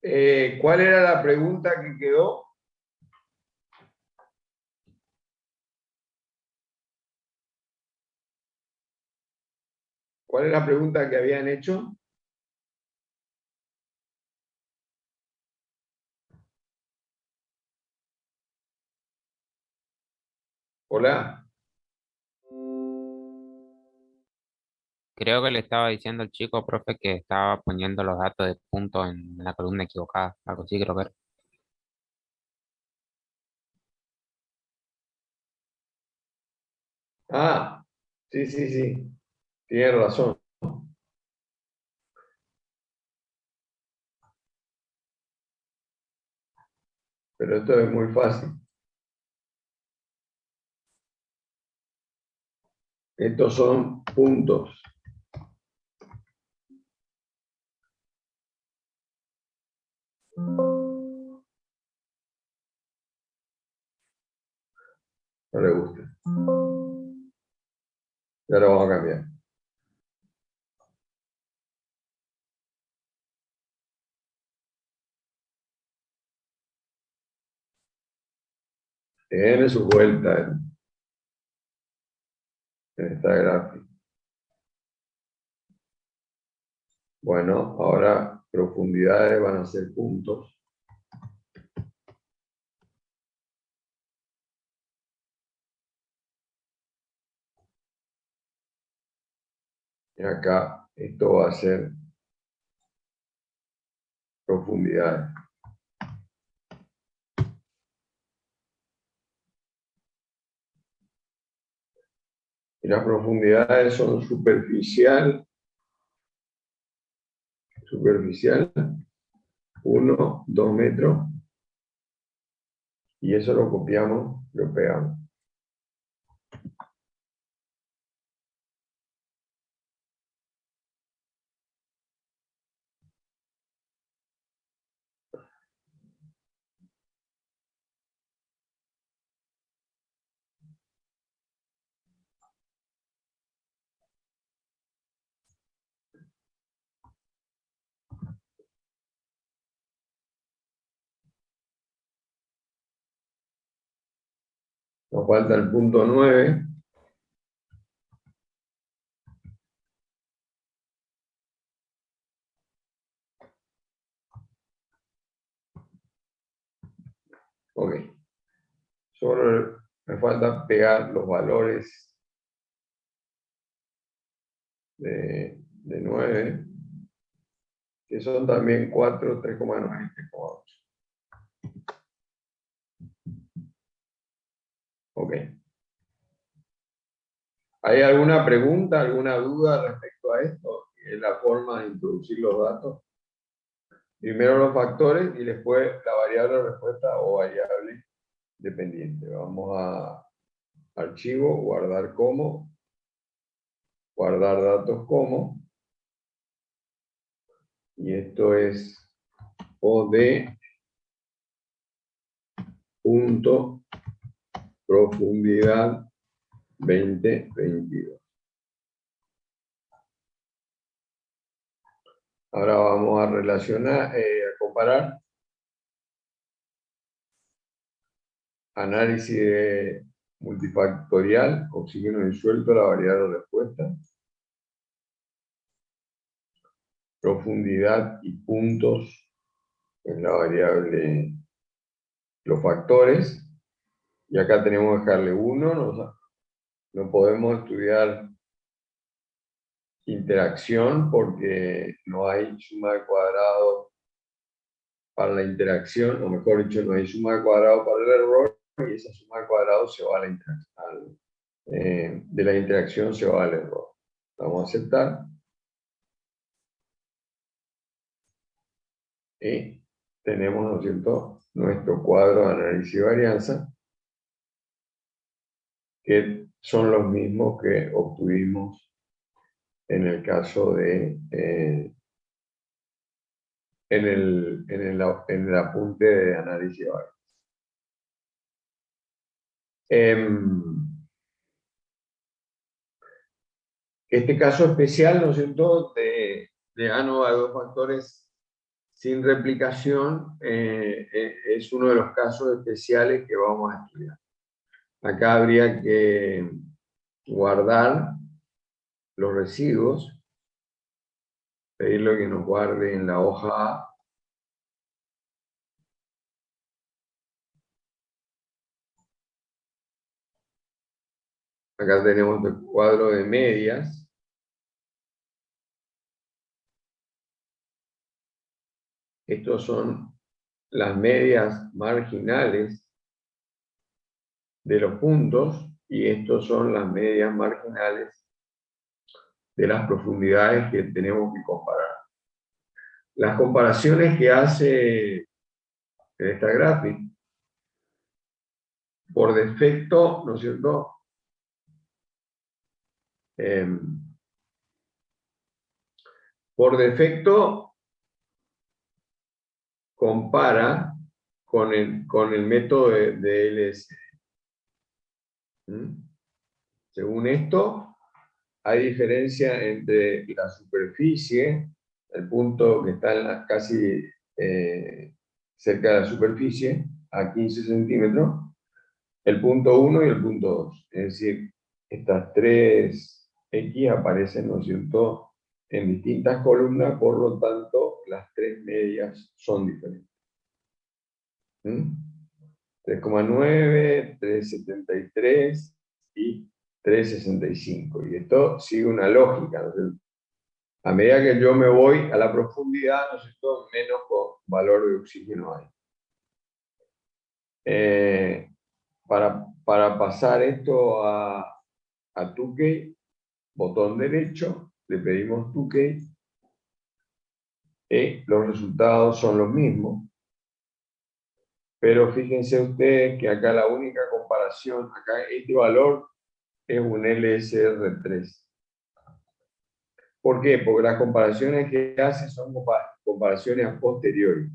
¿Cuál era la pregunta que quedó? ¿Cuál es la pregunta que habían hecho? Hola. Creo que le estaba diciendo al chico, profe, que estaba poniendo los datos de punto en la columna equivocada. Algo así creo que era. Ah, sí, sí, sí. Tienes razón. Pero esto es muy fácil. Estos son puntos. No le gusta. Ya lo vamos a cambiar. Tiene su vuelta en esta gráfica. Bueno, ahora profundidades van a ser puntos. Y acá esto va a ser profundidades. Y las profundidades son superficial, 1, 2 metros, y eso lo copiamos, lo pegamos. Nos falta el punto 9. Ok. Solo me falta pegar los valores de 9, que son también 4, 3,9 y 3,8. Ok. ¿Hay alguna pregunta, alguna duda respecto a esto? Es la forma de introducir los datos. Primero los factores y después la variable de respuesta o variable dependiente. Vamos a archivo, guardar como, guardar datos como, y esto es OD punto profundidad 2022. Ahora vamos a relacionar, a comparar análisis multifactorial, oxígeno disuelto, la variable de respuesta, profundidad y puntos en la variable, los factores, y acá tenemos que dejarle 1, no podemos estudiar interacción porque no hay suma de cuadrados para la interacción, o mejor dicho, no hay suma de cuadrados para el error, y esa suma de cuadrados se va a la interacción, de la interacción se va al error. Vamos a aceptar. Y tenemos, ¿no es cierto?, nuestro cuadro de análisis de varianza, que son los mismos que obtuvimos en el caso de, en el apunte de análisis de varianza. Este caso especial, ¿no es cierto?, de ANOVA de dos factores sin replicación es uno de los casos especiales que vamos a estudiar. Acá habría que guardar los residuos, pedirle que nos guarde en la hoja A. Acá tenemos el cuadro de medias. Estos son las medias marginales de los puntos y estos son las medias marginales de las profundidades que tenemos que comparar. Las comparaciones que hace esta gráfica, por defecto, ¿no es cierto? Por defecto compara con el método de LSD. Según esto, hay diferencia entre la superficie, el punto que está casi cerca de la superficie, a 15 centímetros, el punto 1 y el punto 2. Es decir, estas tres X aparecen, ¿no es cierto?, en distintas columnas, por lo tanto, las tres medias son diferentes. 3,9, 3,73 y 3,65. Y esto sigue una lógica, ¿no es cierto? A medida que yo me voy a la profundidad, ¿no es cierto?, menos valor de oxígeno hay. Para pasar esto a Tukey, botón derecho, le pedimos Tukey, y los resultados son los mismos. Pero fíjense ustedes que acá la única comparación, acá este valor es un LSR3. ¿Por qué? Porque las comparaciones que hace son comparaciones a posteriori.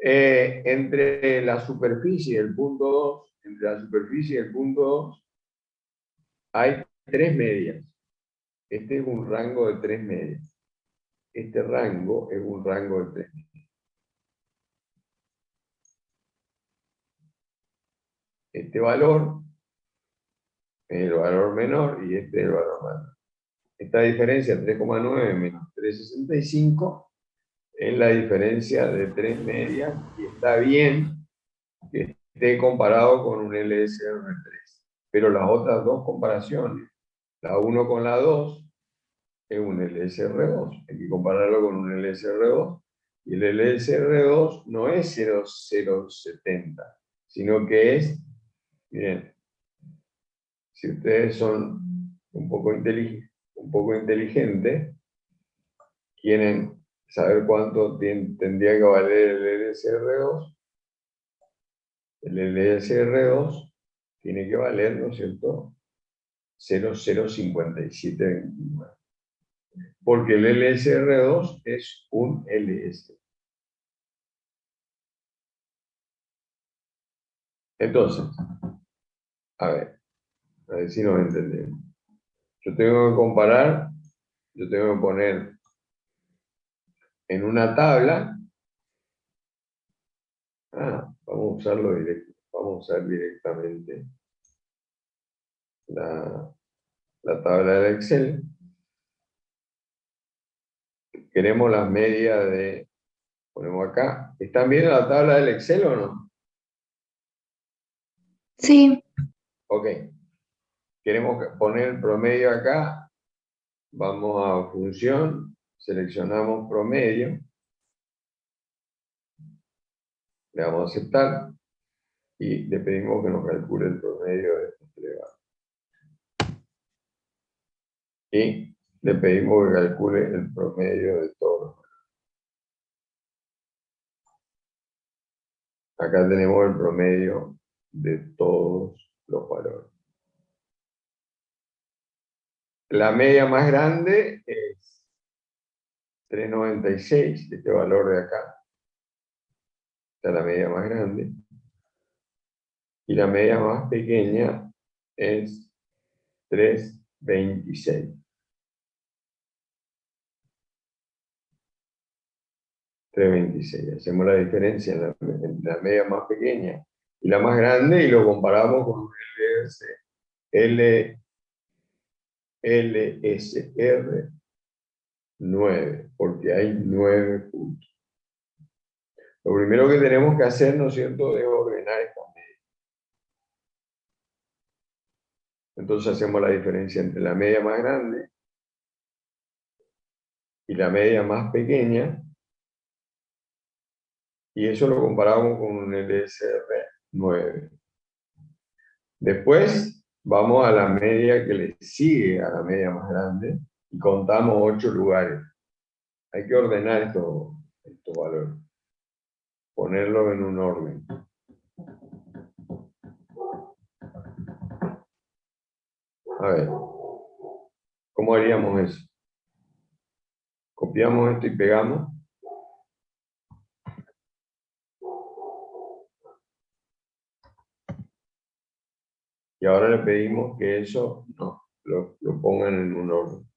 Entre la superficie y el punto 2, entre la superficie y el punto 2, hay tres medias. Este es un rango de tres medias. Este rango es un rango de tres medias. Este valor es el valor menor y este es el valor mayor. Esta diferencia 3,9 menos 3,65 es la diferencia de tres medias y está bien que esté comparado con un LSR3. Pero las otras dos comparaciones, la 1 con la 2, es un LSR2. Hay que compararlo con un LSR2. Y el LSR2 no es 0,070, sino que es, miren, si ustedes son un poco inteligentes, quieren saber cuánto tendría que valer el LSR2, el LSR2 tiene que valer, ¿no es cierto?, 0,05729. Porque el LSR2 es un LS. Entonces, a ver si nos entendemos. Yo tengo que comparar, yo tengo que poner en una tabla. Vamos a usarlo directo. Vamos a usar directamente la tabla del Excel. Queremos las medias de, ponemos acá. ¿Están viendo la tabla del Excel o no? Sí. Ok. Queremos poner el promedio acá. Vamos a función, seleccionamos promedio. Le damos a aceptar y le pedimos que nos calcule el promedio de estos tres valores. Y le pedimos que calcule el promedio de todos los valores. Acá tenemos el promedio de todos los valores. La media más grande es 3,96, este valor de acá. Esta es la media más grande. Y la media más pequeña es 3,26. 3,26. Hacemos la diferencia entre la media más pequeña y la más grande y lo comparamos con un L, LSR 9, porque hay 9 puntos. Lo primero que tenemos que hacer, ¿no es cierto?, es ordenar estas medias. Entonces hacemos la diferencia entre la media más grande y la media más pequeña, y eso lo comparamos con un LSR 9. Después vamos a la media que le sigue a la media más grande y contamos 8 lugares. Hay que ordenar estos valores, ponerlos en un orden. A ver, ¿cómo haríamos eso? Copiamos esto y pegamos. Y ahora le pedimos que eso lo pongan en un orden.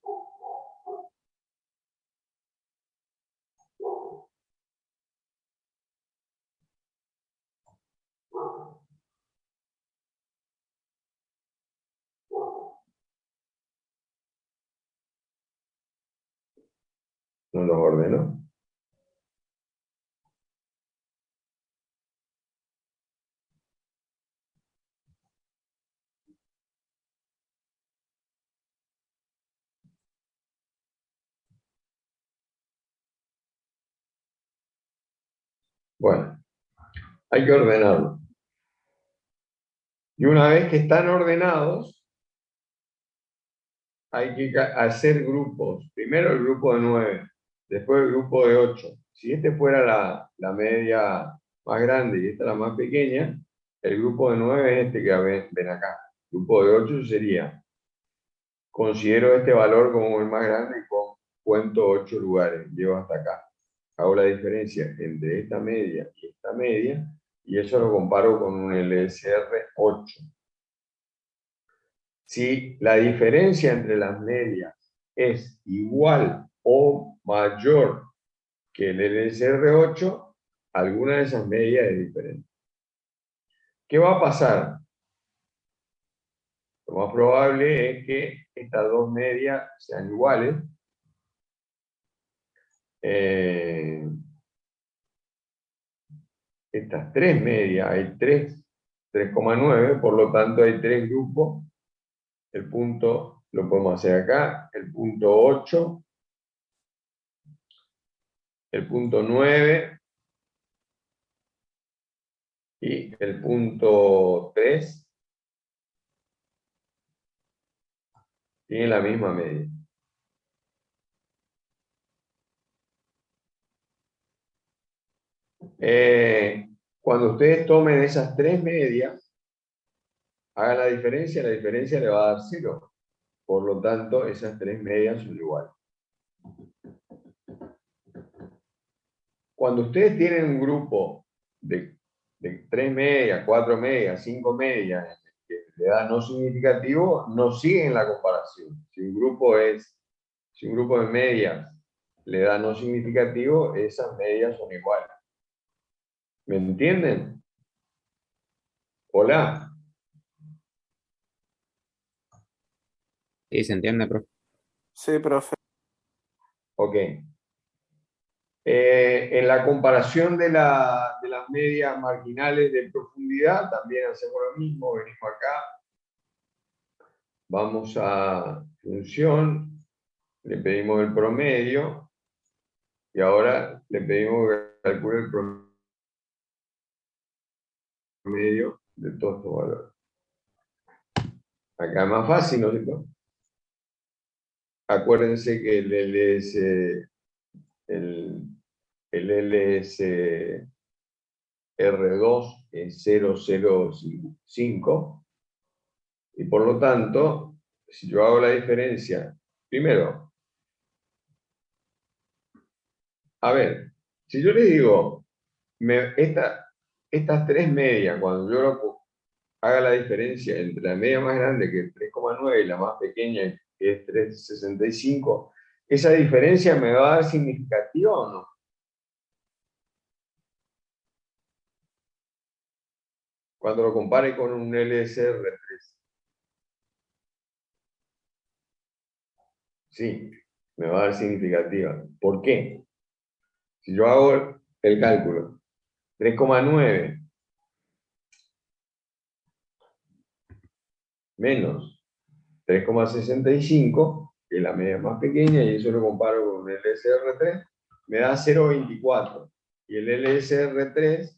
¿No los ordenó? Bueno, hay que ordenarlo. Y una vez que están ordenados, hay que hacer grupos. Primero el grupo de 9, después el grupo de 8. Si este fuera la media más grande y esta la más pequeña, el grupo de 9 es este que ven acá. El grupo de 8 sería, considero este valor como el más grande y cuento 8 lugares, llevo hasta acá. Hago la diferencia entre esta media y esta media, y eso lo comparo con un LSR 8. Si la diferencia entre las medias es igual o mayor que el LSR8, alguna de esas medias es diferente. ¿Qué va a pasar? Lo más probable es que estas dos medias sean iguales. Estas tres medias, hay 3,9, por lo tanto hay tres grupos. El punto lo podemos hacer acá, el punto 8, el punto 9 y el punto 3 tienen la misma media. Cuando ustedes tomen esas tres medias, hagan la diferencia le va a dar 0. Por lo tanto, esas tres medias son iguales. Cuando ustedes tienen un grupo de 3 medias, 4 medias, 5 medias, que le da no significativo, no siguen la comparación. Si un grupo de medias le da no significativo, esas medias son iguales. ¿Me entienden? Hola. Sí, se entiende, profe. Sí, profe. Ok. En la comparación de las medias marginales de profundidad, también hacemos lo mismo, venimos acá, vamos a función, le pedimos el promedio, y ahora le pedimos que calcule el promedio de todos estos valores. Acá es más fácil, ¿no es cierto? Acuérdense que el LSR2 es 0,05, y por lo tanto, si yo hago la diferencia, primero, a ver, si yo les digo, estas tres medias, cuando yo haga la diferencia entre la media más grande, que es 3,9, y la más pequeña, que es 3,65, ¿esa diferencia me va a dar significativa o no? cuando lo compare con un LSR3. Sí, me va a dar significativa. ¿Por qué? Si yo hago el cálculo, 3,9 menos 3,65, que es la media más pequeña, y eso lo comparo con el LSR3, me da 0,24. Y el LSR3,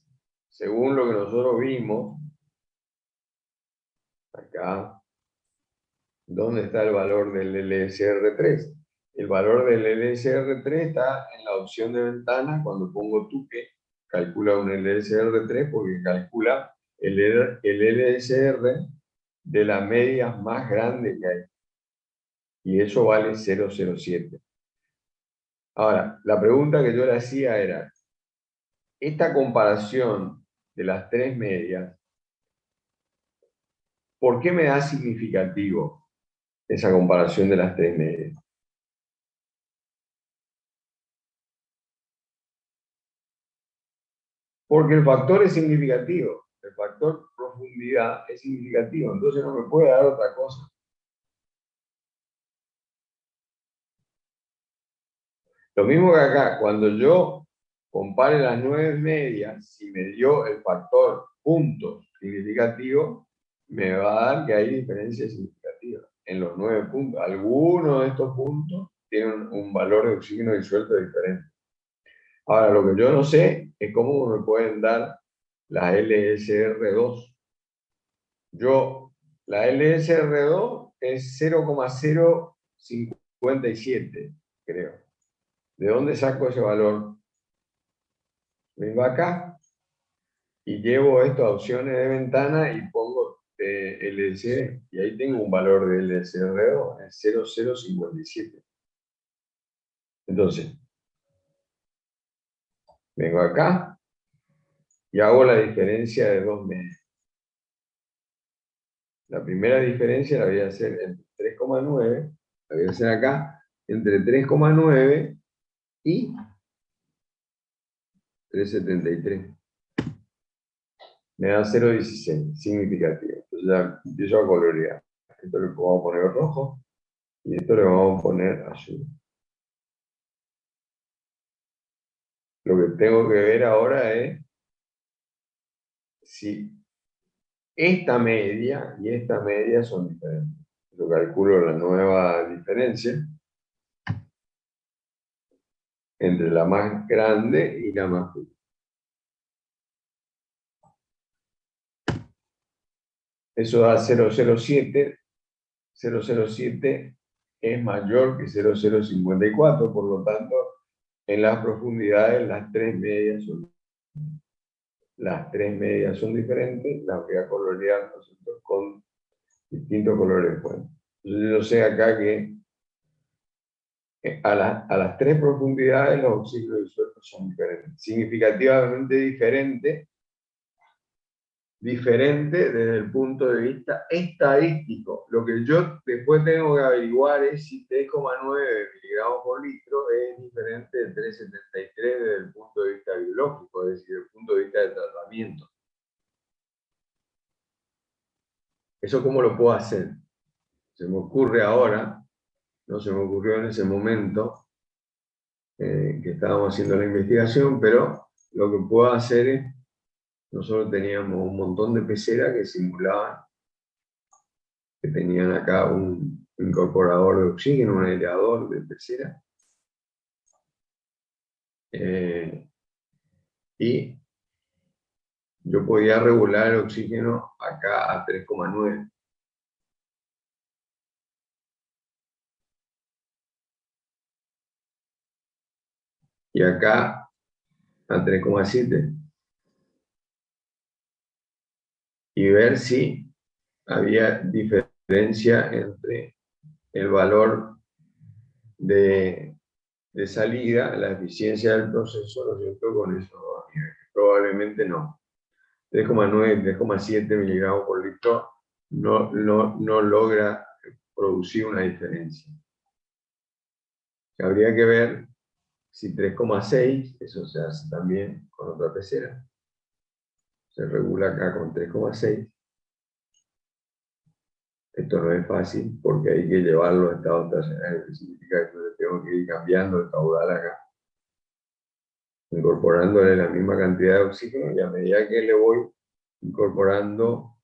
según lo que nosotros vimos, acá, ¿dónde está el valor del LSR3? El valor del LSR3 está en la opción de ventana. Cuando pongo tuque, calcula un LSR3 porque calcula el LSR de las medias más grandes que hay. Y eso vale 0,07. Ahora, la pregunta que yo le hacía era, esta comparación de las tres medias, ¿por qué me da significativo esa comparación de las tres medias? Porque el factor es significativo, el factor profundidad es significativo, entonces no me puede dar otra cosa. Lo mismo que acá, cuando yo compare las 9 medias, si me dio el factor puntos significativo, me va a dar que hay diferencias significativas en los 9 puntos. Algunos de estos puntos tienen un valor de oxígeno disuelto diferente. Ahora, lo que yo no sé es cómo me pueden dar la LSR2. La LSR2 es 0,057, creo. ¿De dónde saco ese valor? Vengo acá y llevo estas opciones de ventana y pongo LSR, y ahí tengo un valor de LSR2, es 0,057. Entonces, vengo acá y hago la diferencia de dos medias. La primera diferencia la voy a hacer entre 3,9, la voy a hacer acá, entre 3,9 y 3,73. Me da 0,16, significativo. Entonces ya empiezo a colorear. Esto le vamos a poner rojo y esto le vamos a poner azul. Lo que tengo que ver ahora es si esta media y esta media son diferentes. Yo calculo la nueva diferencia entre la más grande y la más pequeña. Eso da 0,07. 0,07 es mayor que 0,054, por lo tanto, en las profundidades las tres medias son diferentes, las voy a colorear nosotros con distintos colores fuentes. Entonces yo sé acá que a las tres profundidades los oxígenos disueltos son diferentes, significativamente diferente desde el punto de vista estadístico. Lo que yo después tengo que averiguar es si 3,9 miligramos por litro es diferente de 3,73 desde el punto de vista biológico, es decir, desde el punto de vista de tratamiento. ¿Eso cómo lo puedo hacer? Se me ocurre ahora, no se me ocurrió en ese momento que estábamos haciendo la investigación, pero lo que puedo hacer es, nosotros teníamos un montón de peceras que simulaban que tenían acá un incorporador de oxígeno, un aireador de pecera. Y yo podía regular el oxígeno acá a 3,9. Y acá a 3,7. Y ver si había diferencia entre el valor de salida, la eficiencia del proceso, ¿no es cierto? Con eso, probablemente no. 3,9, 3,7 miligramos por litro no logra producir una diferencia. Habría que ver si 3,6, eso se hace también con otra pecera. se regula acá con 3,6. Esto no es fácil porque hay que llevarlo a estado estacionario, que significa que yo tengo que ir cambiando el caudal acá, incorporándole la misma cantidad de oxígeno, y a medida que le voy incorporando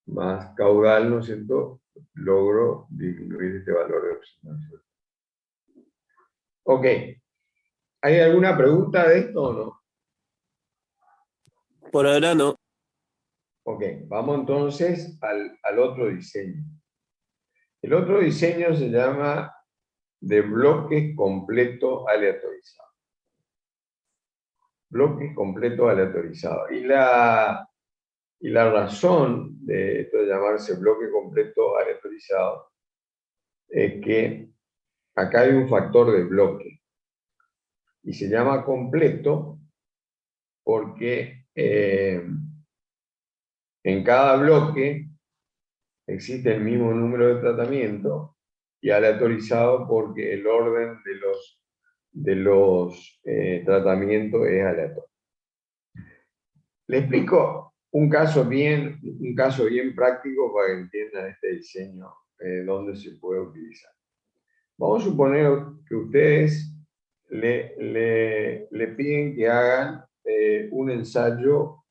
más caudal, ¿no es cierto?, logro disminuir este valor de oxigenación. Ok, ¿hay alguna pregunta de esto o no? Por ahora no. Ok, vamos entonces al otro diseño. El otro diseño se llama de bloques completos aleatorizados. Bloques completos aleatorizados. Y la razón de esto de llamarse bloque completo aleatorizado es que acá hay un factor de bloque. Y se llama completo porque en cada bloque existe el mismo número de tratamientos, y aleatorizado porque el orden de los tratamientos es aleatorio. Le explico un caso bien práctico para que entiendan este diseño, dónde se puede utilizar. Vamos a suponer que ustedes le piden que hagan un ensayo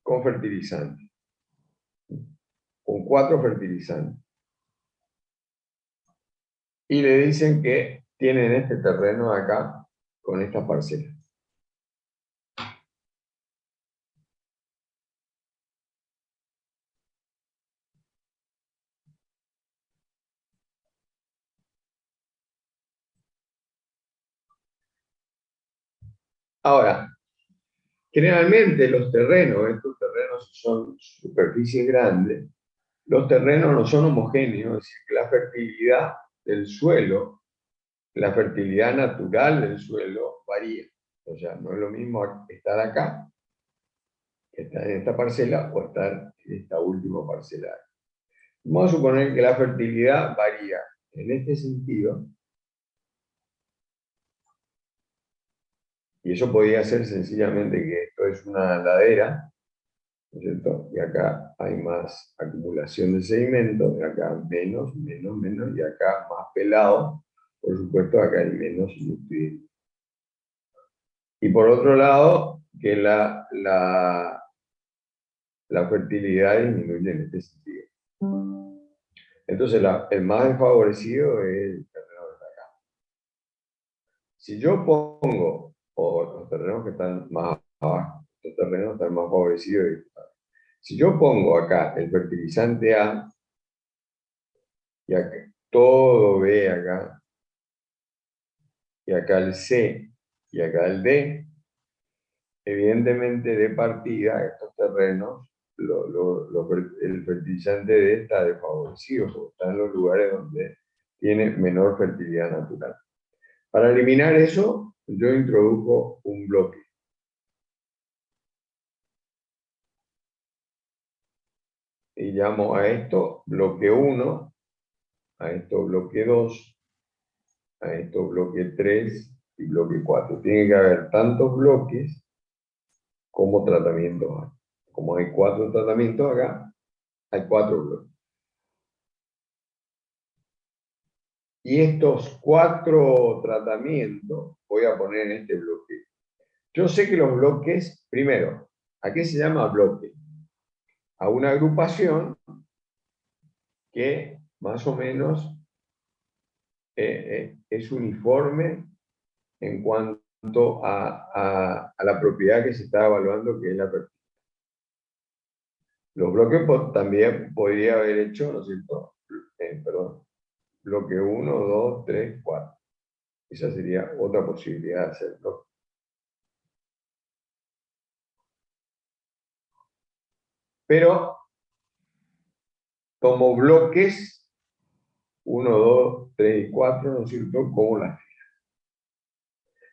con fertilizantes, con 4 fertilizantes. Y le dicen que tienen este terreno de acá con estas parcelas. Ahora, generalmente los terrenos, estos terrenos son superficies grandes, los terrenos no son homogéneos, es decir, que la fertilidad del suelo, la fertilidad natural del suelo varía. O sea, no es lo mismo estar acá, que estar en esta parcela, o estar en esta última parcela. Vamos a suponer que la fertilidad varía en este sentido, y eso podría ser sencillamente que esto es una ladera, ¿no es cierto? Y acá hay más acumulación de sedimento, y acá menos, y acá más pelado. Por supuesto, acá hay menos nutrientes. Y por otro lado, que la fertilidad disminuye en este sentido. Entonces, el más desfavorecido es el terreno de acá. Si yo pongo, o los terrenos que están más abajo, los terrenos están más favorecidos. Si yo pongo acá el fertilizante A, y acá todo B acá, y acá el C, y acá el D, evidentemente de partida estos terrenos, el fertilizante D está desfavorecido, porque está en los lugares donde tiene menor fertilidad natural. Para eliminar eso, yo introdujo un bloque. Y llamo a esto bloque 1, a esto bloque 2, a esto bloque 3 y bloque 4. Tiene que haber tantos bloques como tratamientos hay. Como hay 4 tratamientos acá, hay 4 bloques. Y estos 4 tratamientos voy a poner en este bloque. Yo sé que los bloques, primero, ¿a qué se llama bloque? A una agrupación que más o menos es uniforme en cuanto a la propiedad que se está evaluando, que es la fertilidad. Los bloques también podría haber hecho, ¿no es cierto? Bloque 1, 2, 3, 4. Esa sería otra posibilidad de hacerlo. Pero como bloques 1, 2, 3 y 4, ¿no es cierto?, como las filas.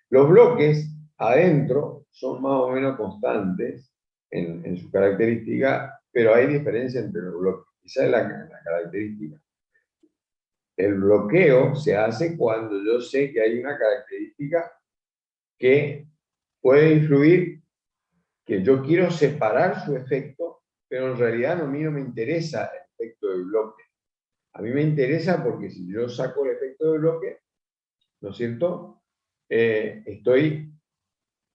Los bloques adentro son más o menos constantes en su característica, pero hay diferencia entre los bloques. Esa es la característica. El bloqueo se hace cuando yo sé que hay una característica que puede influir que yo quiero separar su efecto, pero en realidad a mí no me interesa el efecto del bloque. A mí me interesa porque si yo saco el efecto del bloque, ¿no es cierto? Estoy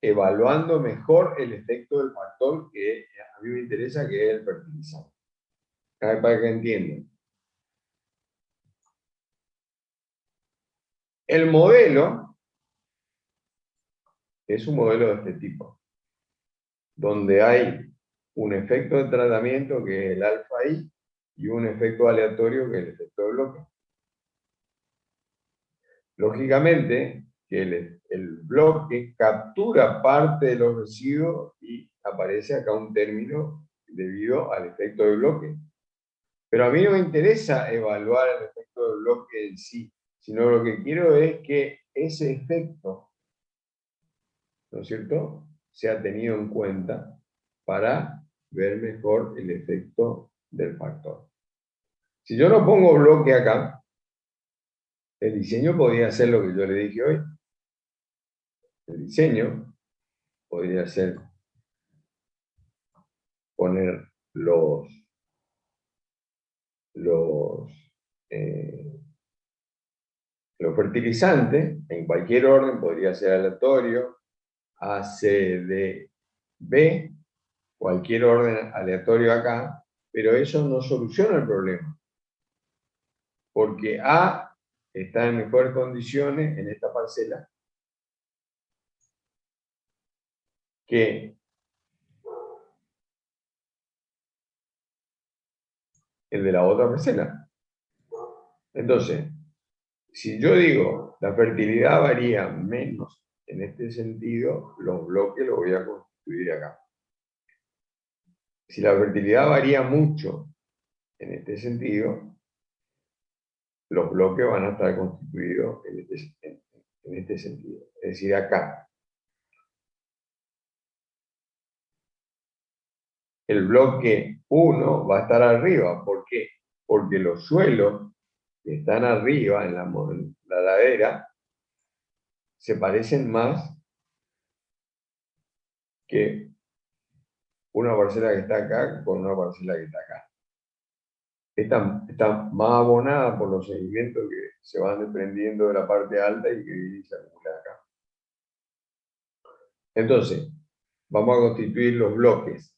evaluando mejor el efecto del factor que a mí me interesa, que es el fertilizante. Para que entiendan. El modelo es un modelo de este tipo, donde hay un efecto de tratamiento que es el alfa I y un efecto aleatorio que es el efecto de bloque. Lógicamente, que el bloque captura parte de los residuos y aparece acá un término debido al efecto de bloque. Pero a mí no me interesa evaluar el efecto de bloque en sí, sino lo que quiero es que ese efecto, ¿no es cierto?, sea tenido en cuenta para ver mejor el efecto del factor. Si yo no pongo bloque acá, el diseño podría hacer lo que yo le dije hoy. El diseño podría ser poner los, eh, los fertilizantes en cualquier orden, podría ser aleatorio, A, C, D, B, cualquier orden aleatorio acá, pero eso no soluciona el problema, porque A está en mejores condiciones en esta parcela que el de la otra parcela. Entonces, si yo digo la fertilidad varía menos en este sentido, los bloques los voy a constituir acá. Si la fertilidad varía mucho en este sentido, los bloques van a estar constituidos en este sentido. Es decir, acá. El bloque 1 va a estar arriba. ¿Por qué? Porque los suelos que están arriba en la ladera se parecen más que una parcela que está acá con una parcela que está acá. Está más abonada por los sedimentos que se van desprendiendo de la parte alta y que se acumulan acá. Entonces, vamos a constituir los bloques.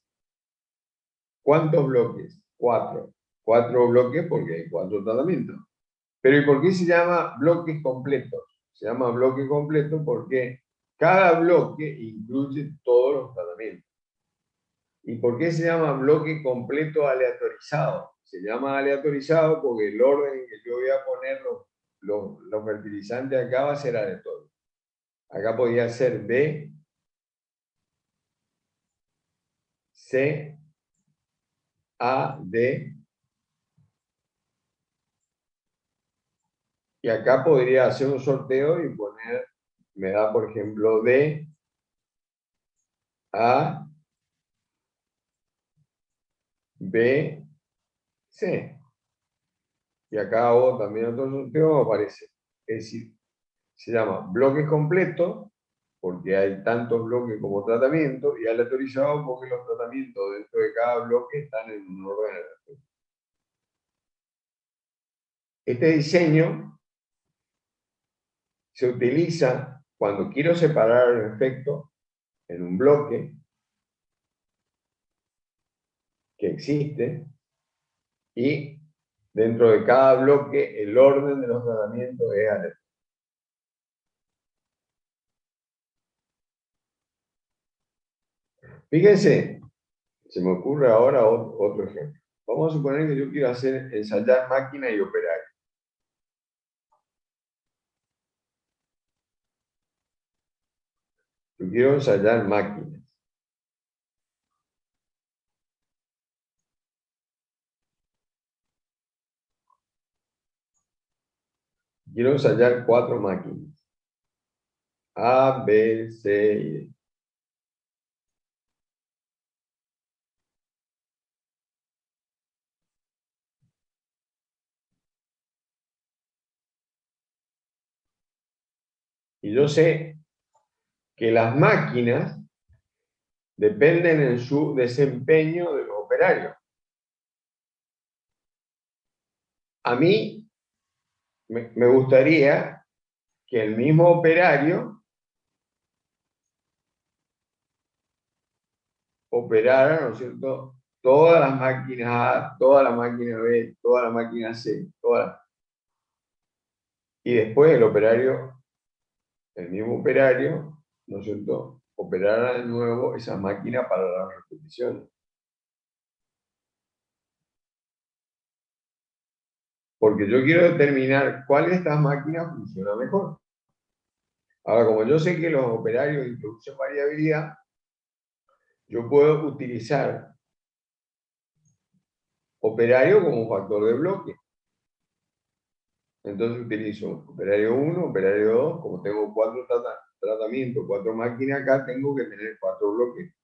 ¿Cuántos bloques? 4. 4 bloques porque hay 4 tratamientos. Pero ¿y por qué se llama bloques completos? Se llama bloque completo porque cada bloque incluye todos los tratamientos. ¿Y por qué se llama bloque completo aleatorizado? Se llama aleatorizado porque el orden en que yo voy a poner los fertilizantes acá va a ser aleatorio. Acá podría ser B, C, A, D. Y acá podría hacer un sorteo y poner, me da por ejemplo D, A, B, C. Y acá hago también otro sorteo, aparece. Es decir, se llama bloque completo, porque hay tantos bloques como tratamientos, y aleatorizado porque los tratamientos dentro de cada bloque están en un orden aleatorio. Este diseño se utiliza cuando quiero separar el efecto en un bloque que existe y dentro de cada bloque el orden de los tratamientos es aleatorio. Fíjense, se me ocurre ahora otro ejemplo. Vamos a suponer que yo quiero ensayar máquina y operario. Yo quiero ensayar máquinas. Quiero ensayar 4 máquinas. A, B, C y D. Y yo sé que las máquinas dependen en su desempeño de los operarios. A mí me gustaría que el mismo operario operara, ¿no es cierto?, todas las máquinas A, toda la máquina B, toda la máquina C, y después el mismo operario, ¿no es cierto?, operara de nuevo esa máquina para las repeticiones. Porque yo quiero determinar cuál de estas máquinas funciona mejor. Ahora, como yo sé que los operarios introducen variabilidad, yo puedo utilizar operario como factor de bloque. Entonces utilizo operario 1, operario 2, como tengo 4 tratamientos, 4 máquinas acá, tengo que tener 4 bloques.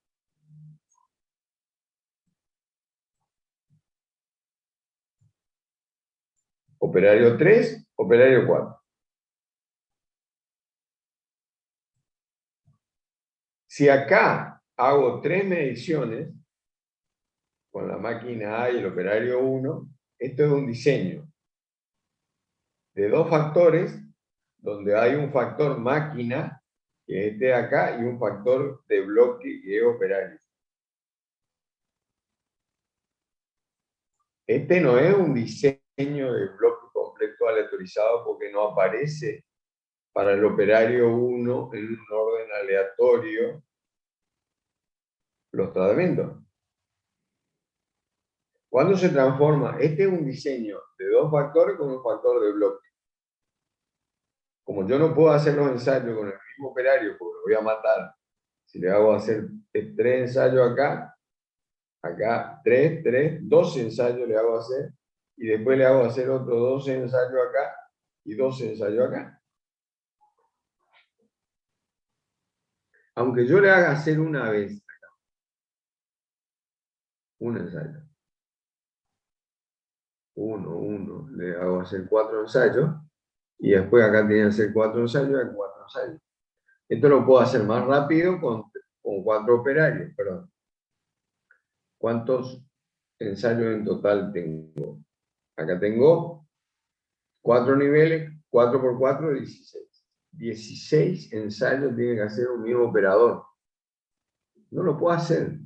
Operario 3, operario 4. Si acá hago 3 mediciones con la máquina A y el operario 1, esto es un diseño de 2 factores, donde hay un factor máquina, que es este de acá, y un factor de bloque, que es operario. Este no es un diseño de bloque completo aleatorizado porque no aparece para el operario 1 en un orden aleatorio los tratamientos. ¿Cuándo se transforma? Este es un diseño de 2 factores con un factor de bloque. Como yo no puedo hacer los ensayos con el mismo operario porque lo voy a matar, si le hago hacer 3 ensayos acá, 12 ensayos le hago hacer, y después le hago hacer otros 12 ensayos acá y 12 ensayos acá. Aunque yo le haga hacer una vez, un ensayo, uno, le hago hacer 4 ensayos, y después acá tiene que hacer 4 ensayos y 4 ensayos. Esto lo puedo hacer más rápido con 4 operarios, perdón. ¿Cuántos ensayos en total tengo? Acá tengo 4 niveles, 4 por 4, 16. 16 ensayos tiene que hacer un mismo operador. No lo puedo hacer.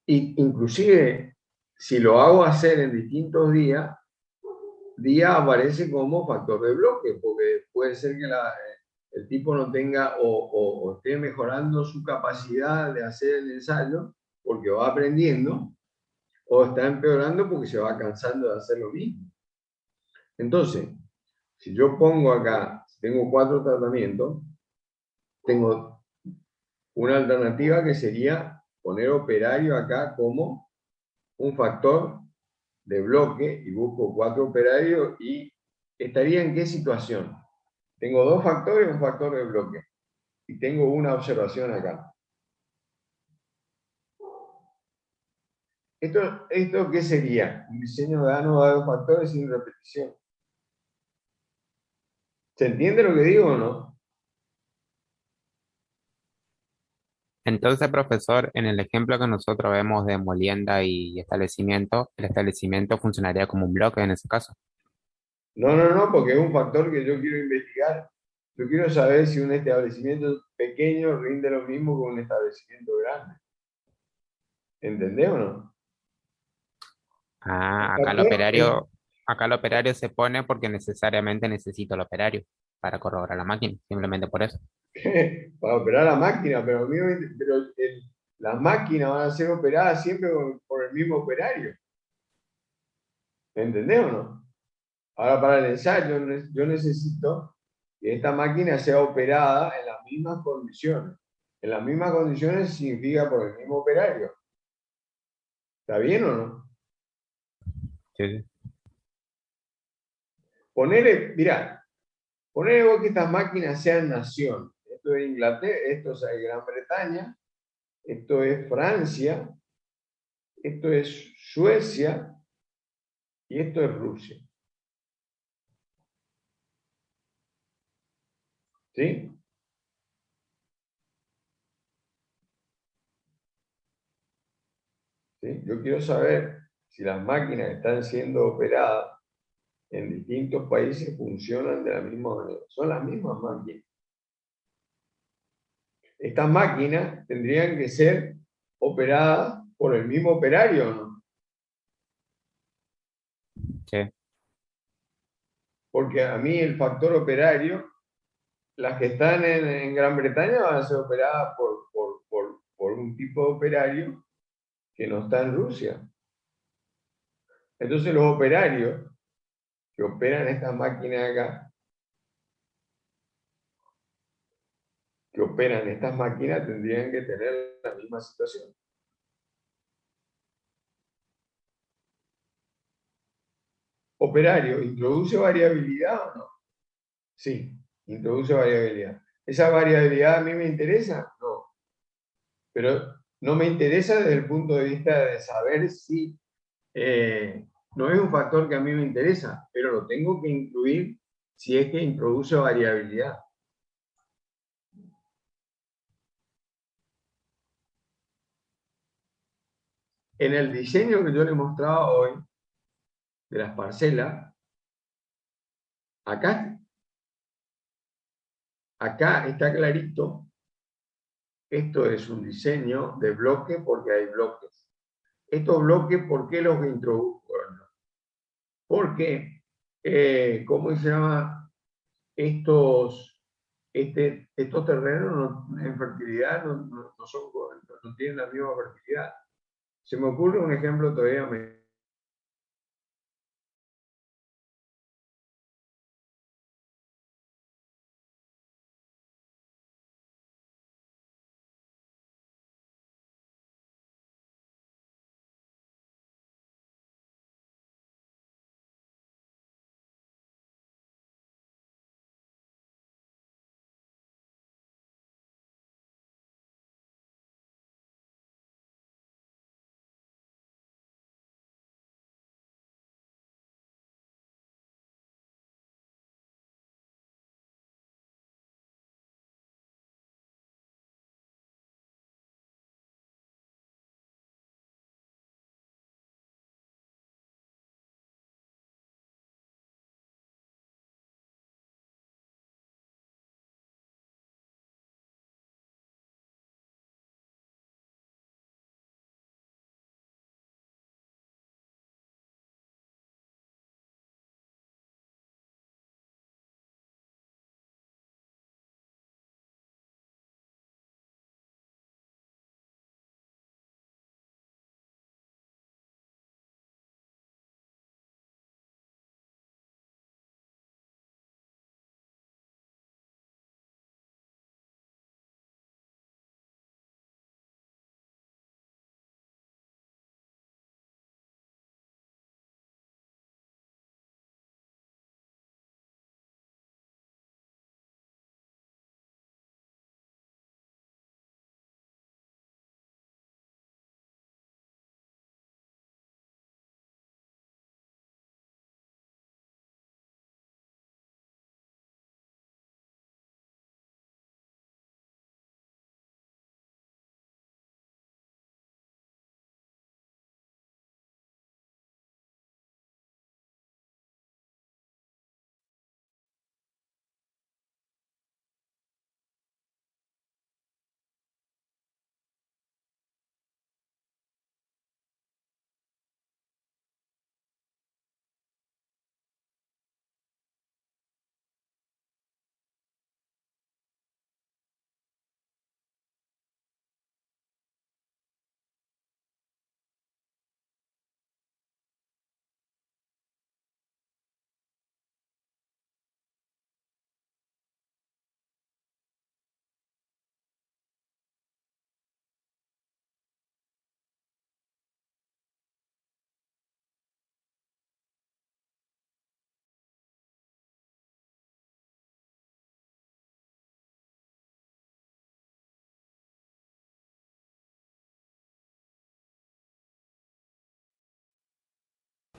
Y inclusive, si lo hago hacer en distintos días, día aparece como factor de bloque, porque puede ser que el tipo no tenga o esté mejorando su capacidad de hacer el ensayo porque va aprendiendo, o está empeorando porque se va cansando de hacer lo mismo. Entonces, si yo pongo acá, tengo 4 tratamientos, tengo una alternativa que sería poner operario acá como un factor de bloque y busco 4 operarios y estaría en qué situación. Tengo 2 factores y un factor de bloque. Y tengo una observación acá. ¿Esto qué sería? Un diseño de ANO de 2 factores sin repetición. ¿Se entiende lo que digo o no? Entonces, profesor, en el ejemplo que nosotros vemos de molienda y establecimiento, el establecimiento funcionaría como un bloque en ese caso. No, porque es un factor que yo quiero investigar. Yo quiero saber si un establecimiento pequeño rinde lo mismo que un establecimiento grande. ¿Entendés o no? El Ah, factor, acá el operario se pone porque necesariamente necesito el operario para corroborar la máquina, simplemente por eso. para operar la máquina, pero las máquinas van a ser operadas siempre por el mismo operario. ¿Entendés o no? Ahora, para el ensayo, yo necesito que esta máquina sea operada en las mismas condiciones. En las mismas condiciones significa por el mismo operario. ¿Está bien o no? Sí, sí. Mirá, ponele vos que estas máquinas sean nación. Esto es Inglaterra, esto es Gran Bretaña, esto es Francia, esto es Suecia y esto es Rusia. ¿Sí? ¿sí? Yo quiero saber si las máquinas que están siendo operadas en distintos países funcionan de la misma manera. Son las mismas máquinas. Estas máquinas tendrían que ser operadas por el mismo operario, ¿no? Sí, Porque a mí el factor operario, las que están en Gran Bretaña van a ser operadas por un tipo de operario que no está en Rusia. Entonces los operarios que operan estas máquinas acá, que operan estas máquinas, tendrían que tener la misma situación. Operario, ¿introduce variabilidad o no? Sí, introduce variabilidad. ¿Esa variabilidad a mí me interesa? No, pero no me interesa desde el punto de vista de saber si no es un factor que a mí me interesa, pero lo tengo que incluir si es que introduce variabilidad. En el diseño que yo le mostraba hoy de las parcelas, acá, acá está clarito, esto es un diseño de bloque porque hay bloques. Estos bloques, ¿por qué los introduzco? Porque, ¿cómo se llama? Estos terrenos en fertilidad no tienen la misma fertilidad. Se me ocurre un ejemplo todavía mejor.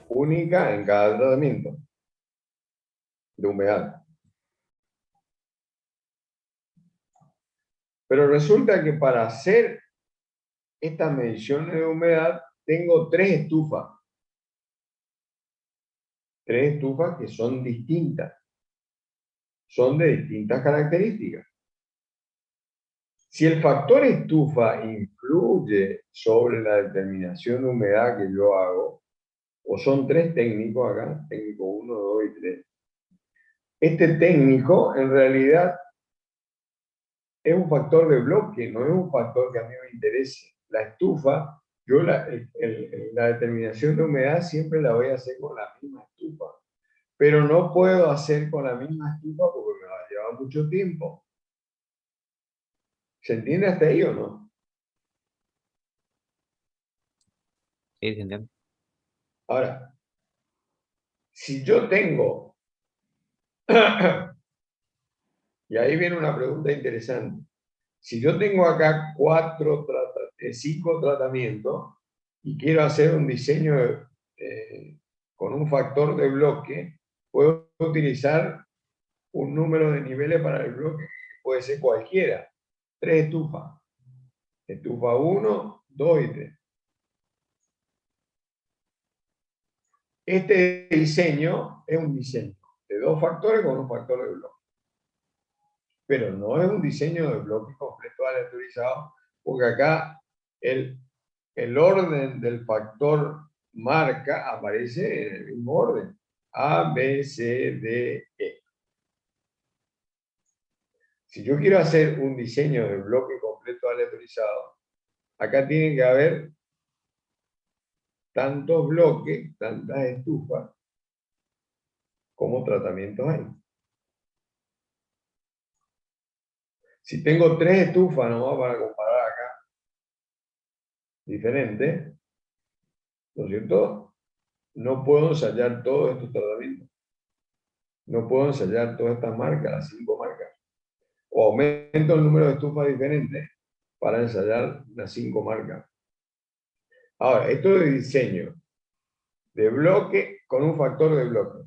Única en cada tratamiento de humedad. Pero resulta que para hacer estas mediciones de humedad tengo tres estufas que son distintas, son de distintas características. Si el factor estufa influye sobre la determinación de humedad que yo hago, o son tres técnicos acá, técnico 1, 2 y 3, este técnico en realidad es un factor de bloque, no es un factor que a mí me interese. La estufa, la determinación de humedad siempre la voy a hacer con la misma estufa, pero no puedo hacer con la misma estufa porque me va a llevar mucho tiempo. ¿Se entiende hasta ahí o no? Sí, ¿se entiende? Ahora, si yo tengo, y ahí viene una pregunta interesante, si yo tengo acá cinco tratamientos y quiero hacer un diseño con un factor de bloque, puedo utilizar un número de niveles para el bloque, que puede ser cualquiera. Tres estufas. Estufa 1, 2 y 3. Este diseño es un diseño de dos factores con un factor de bloque. Pero no es un diseño de bloque completo aleatorizado, porque acá el, el orden del factor marca aparece en el mismo orden. A, B, C, D, E. Si yo quiero hacer un diseño de bloque completo aleatorizado, acá tiene que haber tantos bloques, tantas estufas, como tratamientos hay. Si tengo tres estufas nomás para comparar acá, diferentes, ¿no es cierto? No puedo ensayar todos estos tratamientos. No puedo ensayar todas estas marcas, las cinco marcas. O aumento el número de estufas diferentes para ensayar las cinco marcas. Ahora, esto de diseño de bloque con un factor de bloque.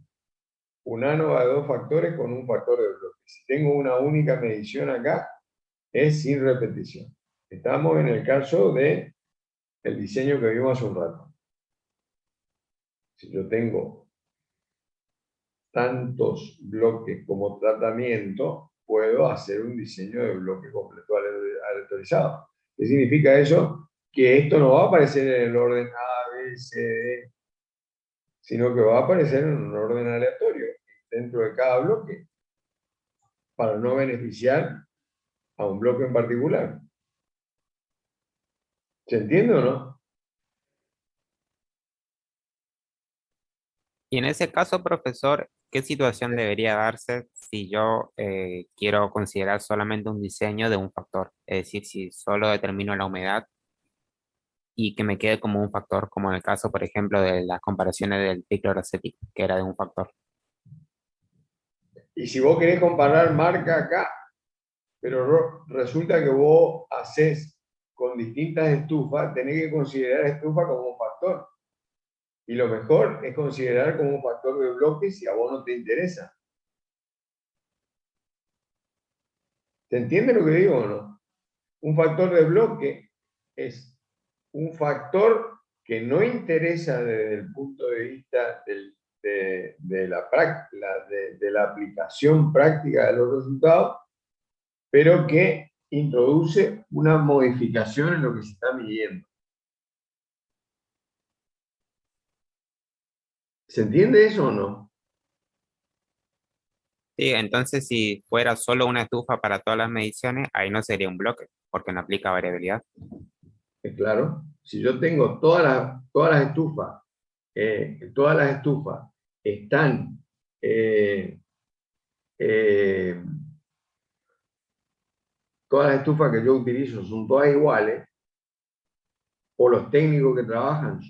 Un ANOVA de dos factores con un factor de bloque. Si tengo una única medición acá, es sin repetición. Estamos en el caso de el diseño que vimos hace un rato. Si yo tengo tantos bloques como tratamiento, puedo hacer un diseño de bloque completo aleatorizado. ¿Qué significa eso? Que esto no va a aparecer en el orden A, B, C, D, sino que va a aparecer en un orden aleatorio dentro de cada bloque para no beneficiar a un bloque en particular. ¿Se entiende o no? Y en ese caso, profesor, ¿qué situación debería darse si yo quiero considerar solamente un diseño de un factor? Es decir, si solo determino la humedad y que me quede como un factor, como en el caso, por ejemplo, de las comparaciones del tricloroacético, que era de un factor. Y si vos querés comparar marca acá, pero resulta que vos haces con distintas estufas, tenés que considerar estufa como un factor. Y lo mejor es considerar como un factor de bloque si a vos no te interesa. ¿Se entiende lo que digo o no? Un factor de bloque es un factor que no interesa desde el punto de vista de la aplicación práctica de los resultados, pero que introduce una modificación en lo que se está midiendo. ¿Se entiende eso o no? Sí, entonces si fuera solo una estufa para todas las mediciones, ahí no sería un bloque, porque no aplica variabilidad. Claro, si yo tengo todas las estufas están, eh, eh, todas las estufas que yo utilizo son todas iguales, o los técnicos que trabajan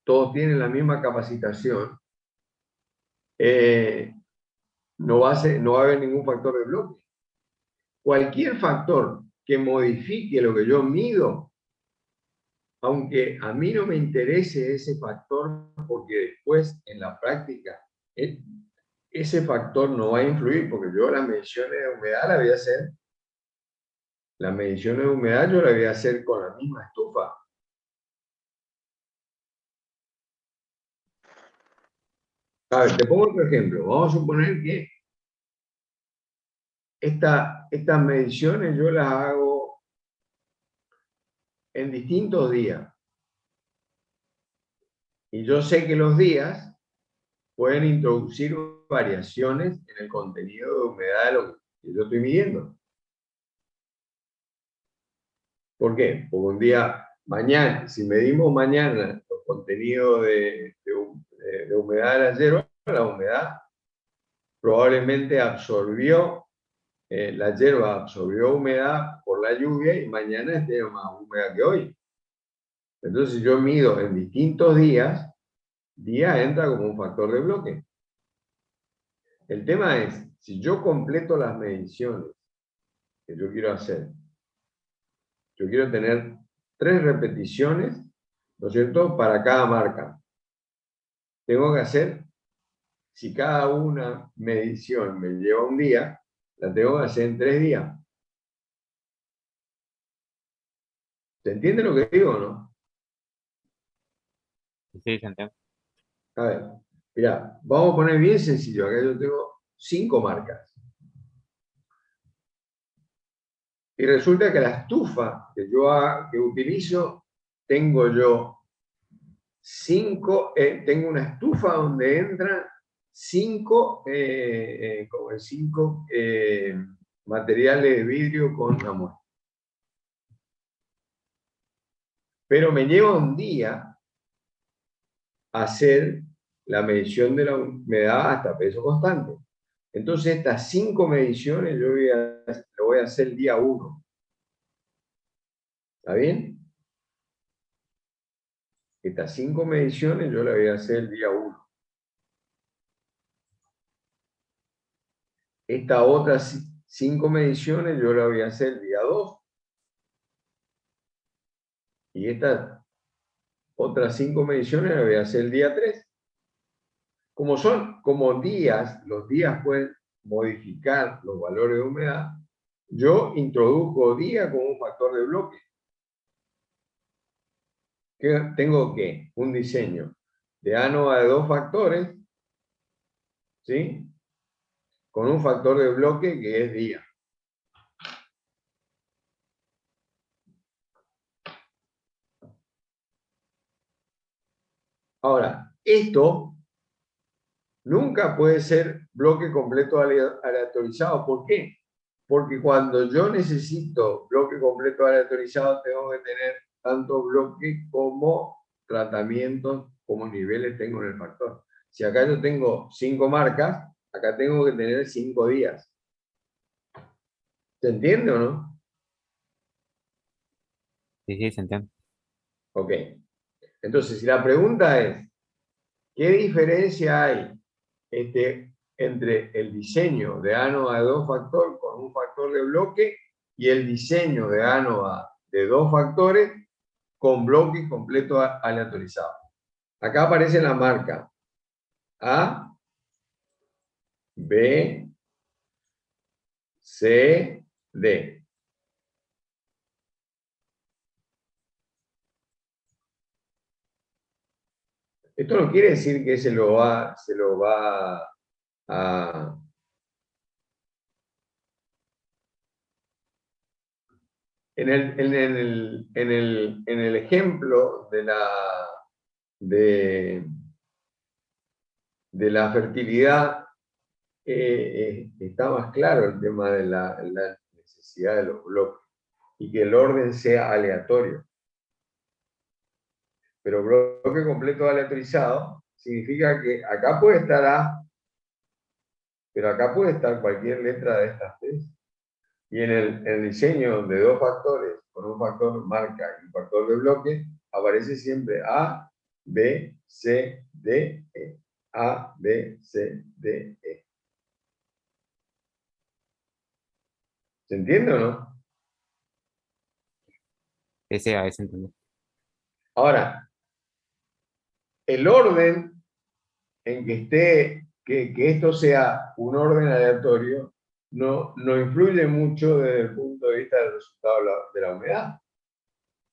todos tienen la misma capacitación, eh, no va a haber ningún factor de bloque. Cualquier factor que modifique lo que yo mido, aunque a mí no me interese ese factor, porque después en la práctica ese factor no va a influir, porque yo las mediciones de humedad las voy a hacer, las mediciones de humedad yo las voy a hacer con la misma estufa. A ver, te pongo otro ejemplo. Vamos a suponer que estas mediciones yo las hago en distintos días. Y yo sé que los días pueden introducir variaciones en el contenido de humedad de lo que yo estoy midiendo. ¿Por qué? Porque un día, mañana, si medimos mañana los contenidos de humedad de la hierba, la humedad probablemente la hierba absorbió humedad por la lluvia y mañana esté más húmeda que hoy. Entonces, si yo mido en distintos días, día entra como un factor de bloque. El tema es, si yo completo las mediciones que yo quiero hacer, yo quiero tener 3 repeticiones, ¿no es cierto?, para cada marca. Tengo que hacer, si cada una medición me lleva un día, la tengo que hacer en 3 días. ¿Se entiende lo que digo o no? Sí, se entiende. A ver, mira, vamos a poner bien sencillo. Acá yo tengo 5 marcas. Y resulta que la estufa que utilizo, tengo yo tengo una estufa donde entran 5 materiales de vidrio con amor. Pero me lleva un día hacer la medición de la humedad hasta peso constante. Entonces, estas 5 mediciones lo voy a hacer el día 1. ¿Está bien? Estas 5 mediciones yo las voy a hacer el día 1. Estas otras 5 mediciones yo las voy a hacer el día 2. Y estas otras 5 mediciones las voy a hacer el día 3. Como son como días, los días pueden modificar los valores de humedad, yo introduzco día como un factor de bloque. Tengo que un diseño de ANOVA de 2 factores, ¿sí?, con un factor de bloque que es día. Ahora, esto nunca puede ser bloque completo aleatorizado. ¿Por qué? Porque cuando yo necesito bloque completo aleatorizado, tengo que tener tanto bloque como tratamientos, como niveles tengo en el factor. Si acá yo tengo 5 marcas, acá tengo que tener 5 días. ¿Se entiende o no? Sí, sí, se entiende. Ok. Entonces, si la pregunta es, ¿qué diferencia hay entre el diseño de ANOVA de 2 factores con un factor de bloque y el diseño de ANOVA de 2 factores con bloque completo aleatorizado? Acá aparece la marca A, B, C, D. Esto no quiere decir que se lo va a... En el ejemplo de, de la fertilidad, está más claro el tema de la necesidad de los bloques y que el orden sea aleatorio. Pero bloque completo aleatorizado significa que acá puede estar A, pero acá puede estar cualquier letra de estas tres. Y en el diseño de 2 factores, con un factor marca y un factor de bloque, aparece siempre A, B, C, D, E. A, B, C, D, E. ¿Se entiende o no? Sí, sí, a veces entiende. Ahora, el orden en que que esto sea un orden aleatorio, no influye mucho desde el punto de vista del resultado de la humedad.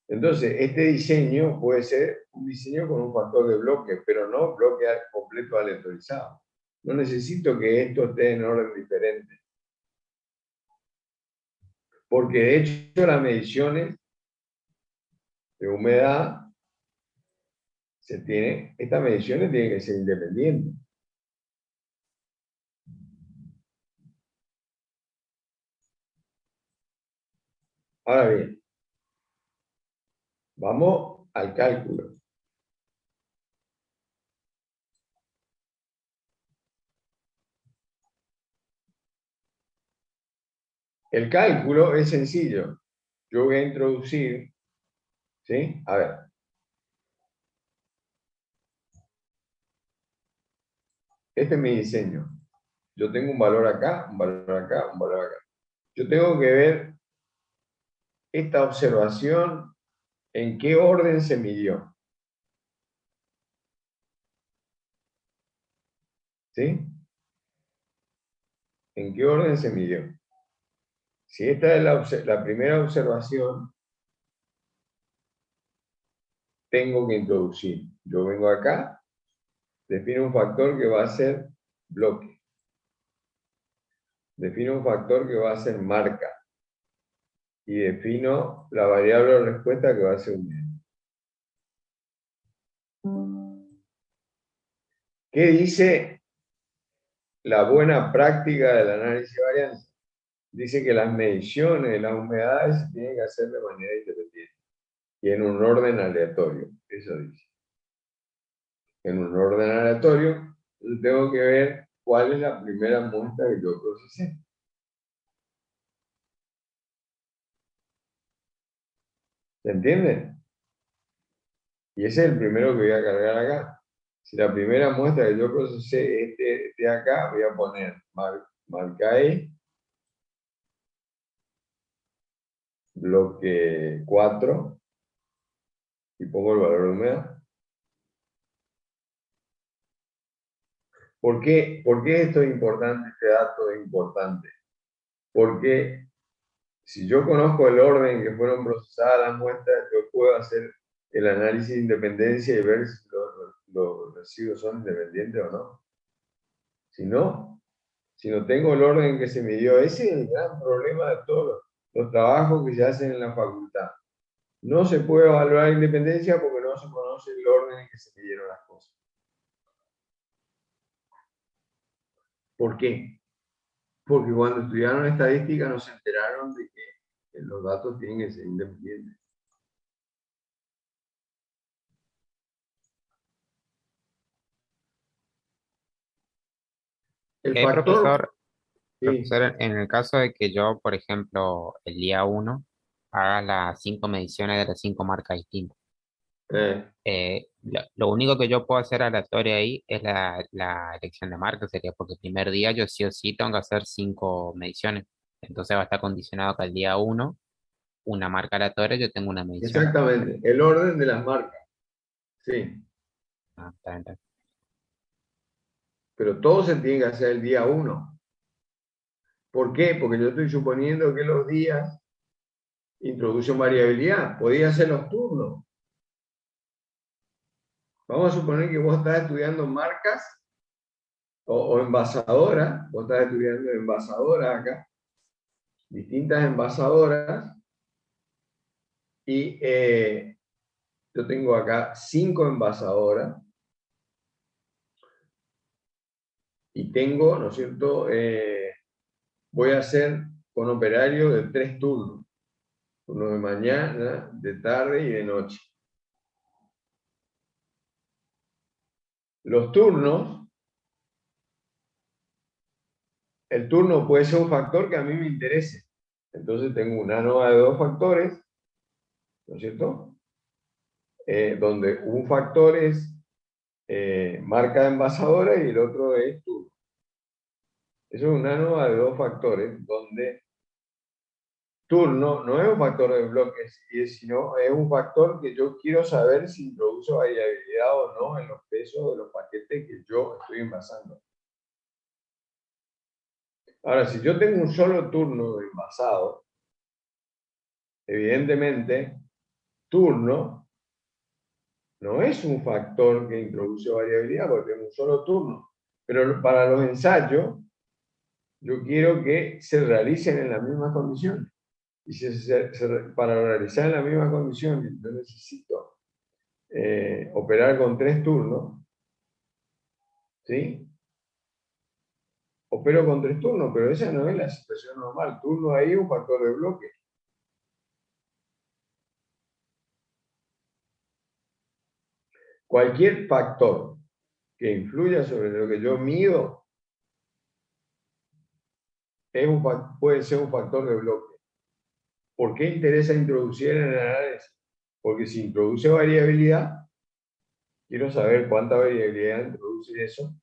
Entonces, este diseño puede ser un diseño con un factor de bloque, pero no bloque completo aleatorizado. No necesito que esto esté en orden diferente. Porque de hecho las mediciones de humedad estas mediciones tienen que ser independientes. Ahora bien, vamos al cálculo. El cálculo es sencillo. Yo voy a introducir, ¿sí? A ver, este es mi diseño. Yo tengo un valor acá, un valor acá, un valor acá. Yo tengo que ver esta observación en qué orden se midió. ¿Sí? ¿En qué orden se midió? Si esta es la primera observación, tengo que introducir. Yo vengo acá, defino un factor que va a ser bloque. Defino un factor que va a ser marca. Y defino la variable de respuesta que va a ser humedad. ¿Qué dice la buena práctica del análisis de varianza? Dice que las mediciones de las humedades se tienen que hacer de manera independiente y en un orden aleatorio. Eso dice. En un orden aleatorio, tengo que ver cuál es la primera muestra que yo procesé. ¿Se entiende? Y ese es el primero que voy a cargar acá. Si la primera muestra que yo procesé es de acá, voy a poner marca ahí, bloque 4 y pongo el valor de humedad. ¿Por qué esto es importante? Este dato es importante. Porque si yo conozco el orden en que fueron procesadas las muestras, yo puedo hacer el análisis de independencia y ver si los residuos son independientes o no. Si no tengo el orden en que se midió, ese es el gran problema de todos los trabajos que se hacen en la facultad. No se puede evaluar independencia porque no se conoce el orden en que se midieron las cosas. ¿Por qué? Porque cuando estudiaron estadística no se enteraron de que los datos tienen que ser independientes. El factor, Profesor, sí, en el caso de que yo, por ejemplo, el día uno haga las 5 mediciones de las 5 marcas distintas, lo único que yo puedo hacer aleatorio ahí es la elección de marca, sería porque el primer día yo sí o sí tengo que hacer 5 mediciones. Entonces va a estar condicionado que el día uno, una marca aleatoria, yo tengo una medición. exactamente, el orden de las marcas, sí, Ah, está bien, está bien. pero todo se tiene que hacer el día uno. ¿Por qué? Porque yo estoy suponiendo que los días introducen variabilidad, podía ser los turnos. Vamos a suponer que vos estás estudiando marcas o envasadoras, vos estás estudiando envasadoras acá, distintas envasadoras, y yo tengo acá 5 envasadoras y tengo, ¿no es cierto? Voy a hacer con operario de 3 turnos, turno de mañana, de tarde y de noche. Los turnos, el turno puede ser un factor que a mí me interese. Entonces tengo una ANOVA de 2 factores, ¿no es cierto? Donde un factor es marca de envasadora y el otro es turno. Eso es una ANOVA de 2 factores, donde turno no es un factor de bloques, sino es un factor que yo quiero saber si introduce variabilidad o no en los pesos de los paquetes que yo estoy envasando. Ahora, si yo tengo un solo turno de envasado, evidentemente, turno no es un factor que introduce variabilidad porque tengo un solo turno. Pero para los ensayos, yo quiero que se realicen en las mismas condiciones. Y para realizar en las mismas condiciones, yo necesito operar con 3 turnos, ¿sí? Opero con 3 turnos, pero esa no es la situación normal. Turno ahí es un factor de bloque. Cualquier factor que influya sobre lo que yo mido puede ser un factor de bloque. ¿Por qué interesa introducir en el análisis? Porque si introduce variabilidad, quiero saber cuánta variabilidad introduce eso,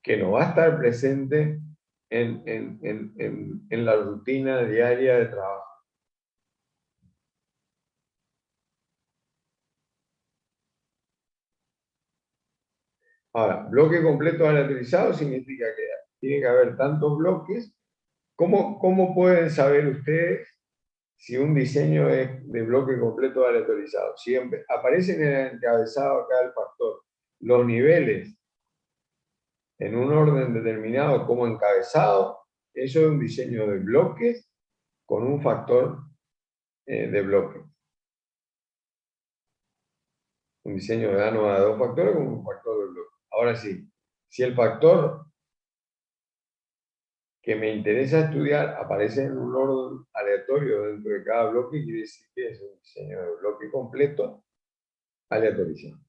que no va a estar presente en la rutina diaria de trabajo. Ahora, bloque completo aleatorizado significa que tiene que haber tantos bloques. ¿Cómo pueden saber ustedes si un diseño es de bloque completo aleatorizado? Si aparece en el encabezado acá el factor, los niveles en un orden determinado como encabezado, eso es un diseño de bloques con un factor de bloques. Un diseño de ANOVA de 2 factores con un factor de bloque. Ahora sí, si el factor que me interesa estudiar aparece en un orden aleatorio dentro de cada bloque, quiere decir que es un diseño de bloque completo aleatorizado.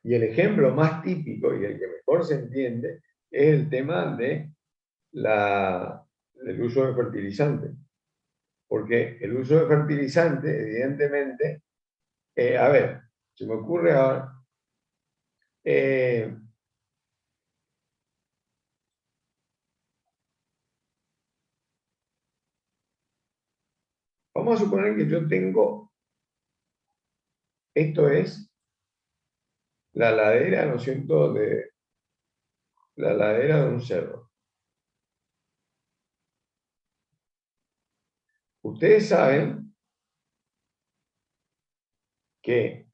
Y el ejemplo más típico y el que mejor se entiende es el tema del uso de fertilizantes. Porque el uso de fertilizantes, evidentemente, a ver, se me ocurre ahora, vamos a suponer que yo tengo, esto es la ladera, ¿no es cierto?, la ladera de un cerro. Ustedes saben que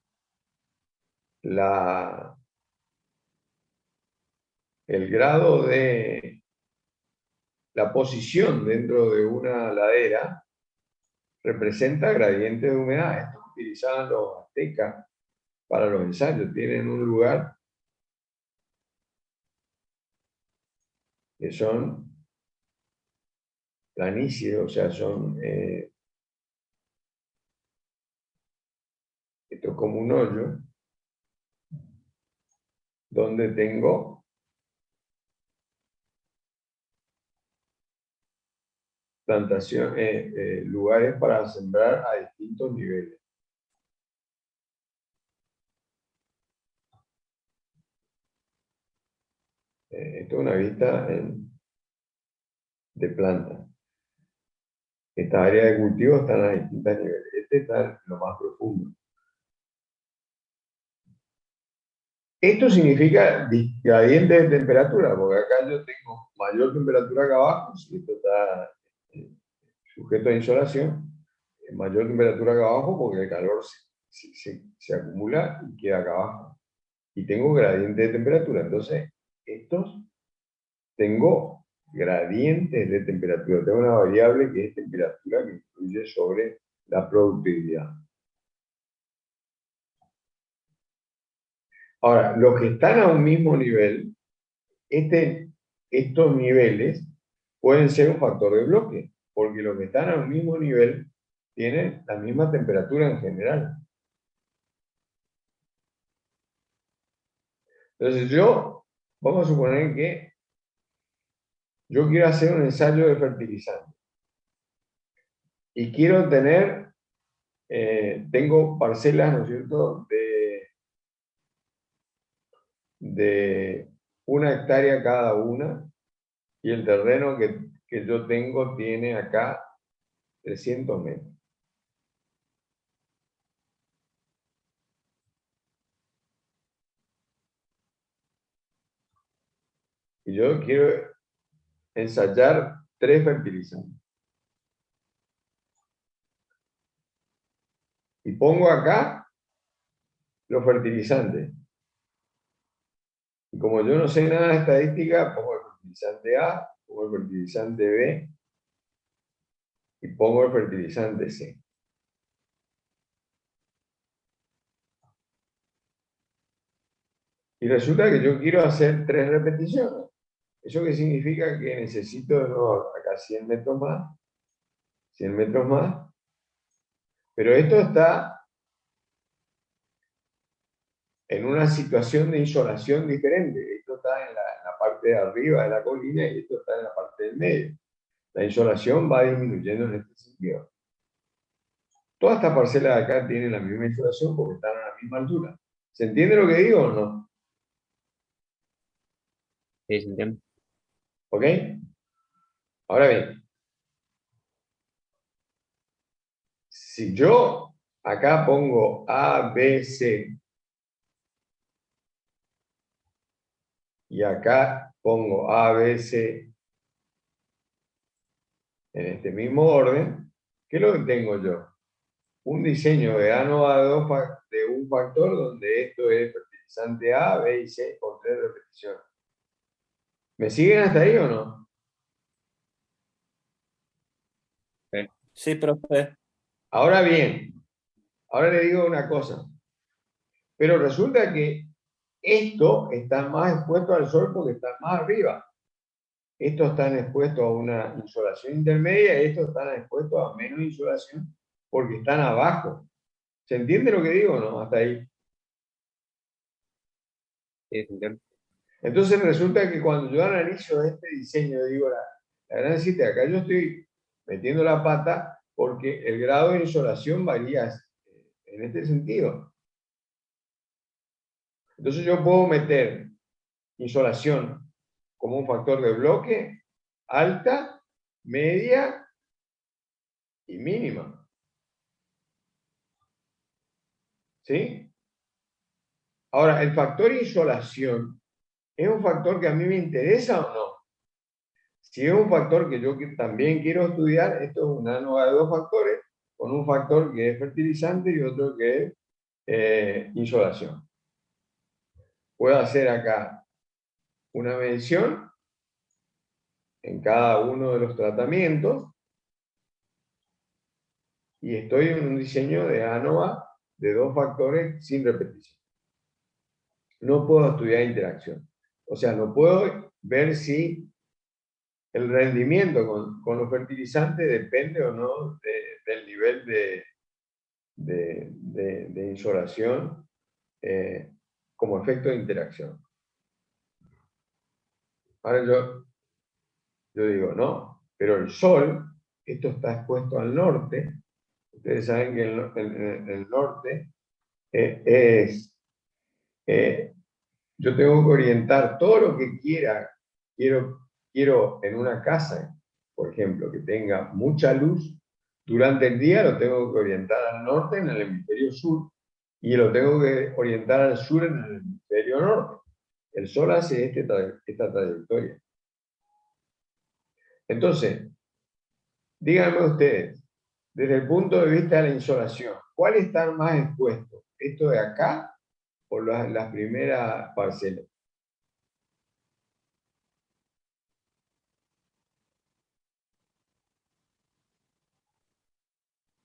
el grado de la posición dentro de una ladera representa gradiente de humedad. Esto lo utilizaban los aztecas para los ensayos. Tienen un lugar que son planicies, o sea, esto es como un hoyo, donde tengo lugares para sembrar a distintos niveles. Esto es una vista de planta. Esta área de cultivo están a distintos niveles. Este está en lo más profundo. Esto significa gradiente de temperatura, porque acá yo tengo mayor temperatura que abajo, si esto está sujeto a insolación, mayor temperatura que abajo porque el calor se acumula y queda acá abajo. Y tengo gradiente de temperatura. Entonces, tengo gradientes de temperatura. Tengo una variable que es temperatura que influye sobre la productividad. Ahora, los que están a un mismo nivel, estos niveles pueden ser un factor de bloque, porque los que están a un mismo nivel tienen la misma temperatura en general. Entonces vamos a suponer que yo quiero hacer un ensayo de fertilizante y quiero tengo parcelas, ¿no es cierto?, de 1 hectárea cada una, y el terreno que yo tengo tiene acá 300 metros. Y yo quiero ensayar 3 fertilizantes. Y pongo acá los fertilizantes. Y como yo no sé nada de estadística, pongo el fertilizante A, pongo el fertilizante B y pongo el fertilizante C. Y resulta que yo quiero hacer 3 repeticiones. ¿Eso qué significa? Que necesito de nuevo acá 100 metros más, 100 metros más. Pero esto está en una situación de insolación diferente. Esto está en la parte de arriba de la colina y esto está en la parte del medio. La insolación va disminuyendo en este sentido. Todas estas parcelas de acá tienen la misma insolación porque están a la misma altura. ¿Se entiende lo que digo o no? Sí, ¿se entiende? ¿Ok? Ahora bien, si yo acá pongo A, B, C y acá pongo A, B, C en este mismo orden, ¿qué es lo que tengo yo? Un diseño de ANOVA de un factor donde esto es fertilizante A, B y C por 3 repeticiones. ¿Me siguen hasta ahí o no? Sí. Sí, profe. Ahora bien, ahora le digo una cosa. Pero resulta que esto está más expuesto al sol porque está más arriba. Estos están expuestos a una insolación intermedia y estos están expuestos a menos insolación porque están abajo. ¿Se entiende lo que digo o no? Hasta ahí. Sí, ¿se entiende? Entonces resulta que cuando yo analizo este diseño, digo, la gran cita, acá yo estoy metiendo la pata porque el grado de insolación varía en este sentido. Entonces yo puedo meter insolación como un factor de bloque, alta, media y mínima. ¿Sí? Ahora, ¿el factor insolación es un factor que a mí me interesa o no? Si es un factor que yo también quiero estudiar, esto es una nueva de 2 factores, con un factor que es fertilizante y otro que es insolación. Puedo hacer acá una mención en cada uno de los tratamientos y estoy en un diseño de ANOVA de 2 factores sin repetición. No puedo estudiar interacción. O sea, no puedo ver si el rendimiento con los fertilizantes depende o no del nivel de insolación como efecto de interacción. Ahora yo digo, no, pero el sol, esto está expuesto al norte. Ustedes saben que el norte yo tengo que orientar todo lo que quiero en una casa, por ejemplo, que tenga mucha luz. Durante el día lo tengo que orientar al norte en el hemisferio sur y lo tengo que orientar al sur en el hemisferio norte. El sol hace esta trayectoria. Entonces, díganme ustedes, desde el punto de vista de la insolación, ¿cuál está más expuesto? ¿Esto de acá o las primeras parcelas?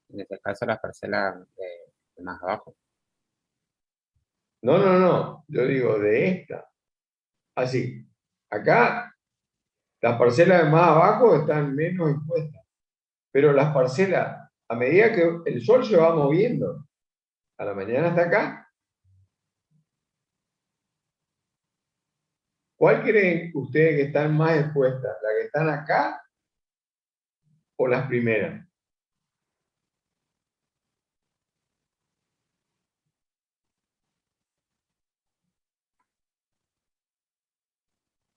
En este caso, la parcela de más abajo. No, no, no, yo digo de esta. Así, acá las parcelas de más abajo están menos expuestas, pero las parcelas, a medida que el sol se va moviendo, a la mañana hasta acá, ¿cuál creen ustedes que están más expuestas? ¿La que están acá o las primeras?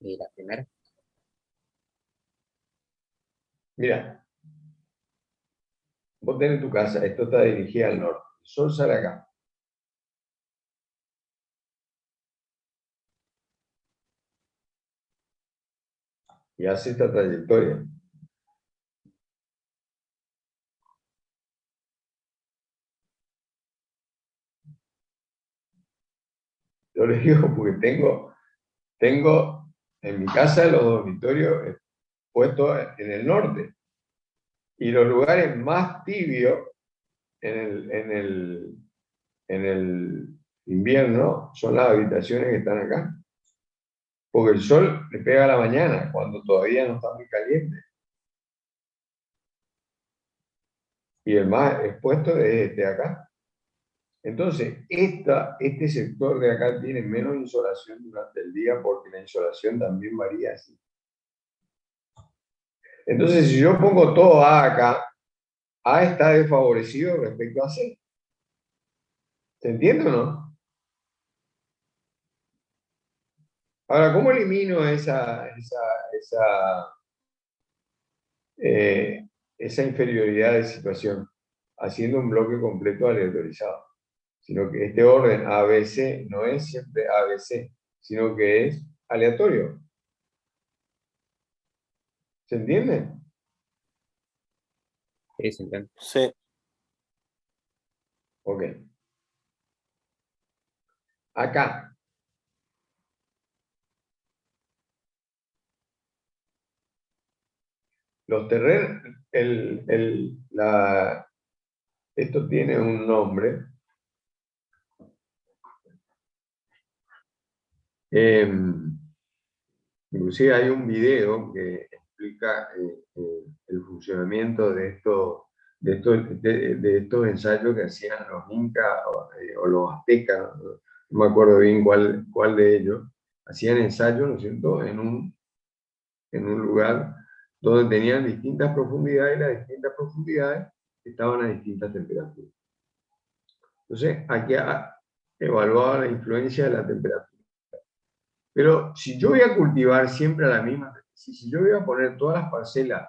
Y la primera. Mira, vos tenés tu casa, esto está dirigido al norte, el sol sale acá y hace esta trayectoria. Yo les digo porque tengo en mi casa los dormitorios puestos en el norte y los lugares más tibios en el invierno son las habitaciones que están acá. Porque el sol le pega a la mañana, cuando todavía no está muy caliente. Y el más expuesto es este de acá. Entonces, este sector de acá tiene menos insolación durante el día porque la insolación también varía así. Entonces, si yo pongo todo A acá, A está desfavorecido respecto a C. ¿Se entiende o no? Ahora, ¿cómo elimino eh, esa inferioridad de situación? Haciendo un bloque completo aleatorizado. Sino que este orden ABC no es siempre ABC, sino que es aleatorio. ¿Se entiende? Sí, se entiende. Sí. Ok. Acá. Los terrenos, esto tiene un nombre. Inclusive hay un video que explica el funcionamiento de estos ensayos que hacían los incas o los aztecas, no me acuerdo bien cuál de ellos, hacían ensayos, ¿no es cierto?, en un lugar donde tenían distintas profundidades y las distintas profundidades estaban a distintas temperaturas. Entonces, aquí evaluaba la influencia de la temperatura. Pero si yo voy a cultivar siempre a la misma, si yo voy a poner todas las parcelas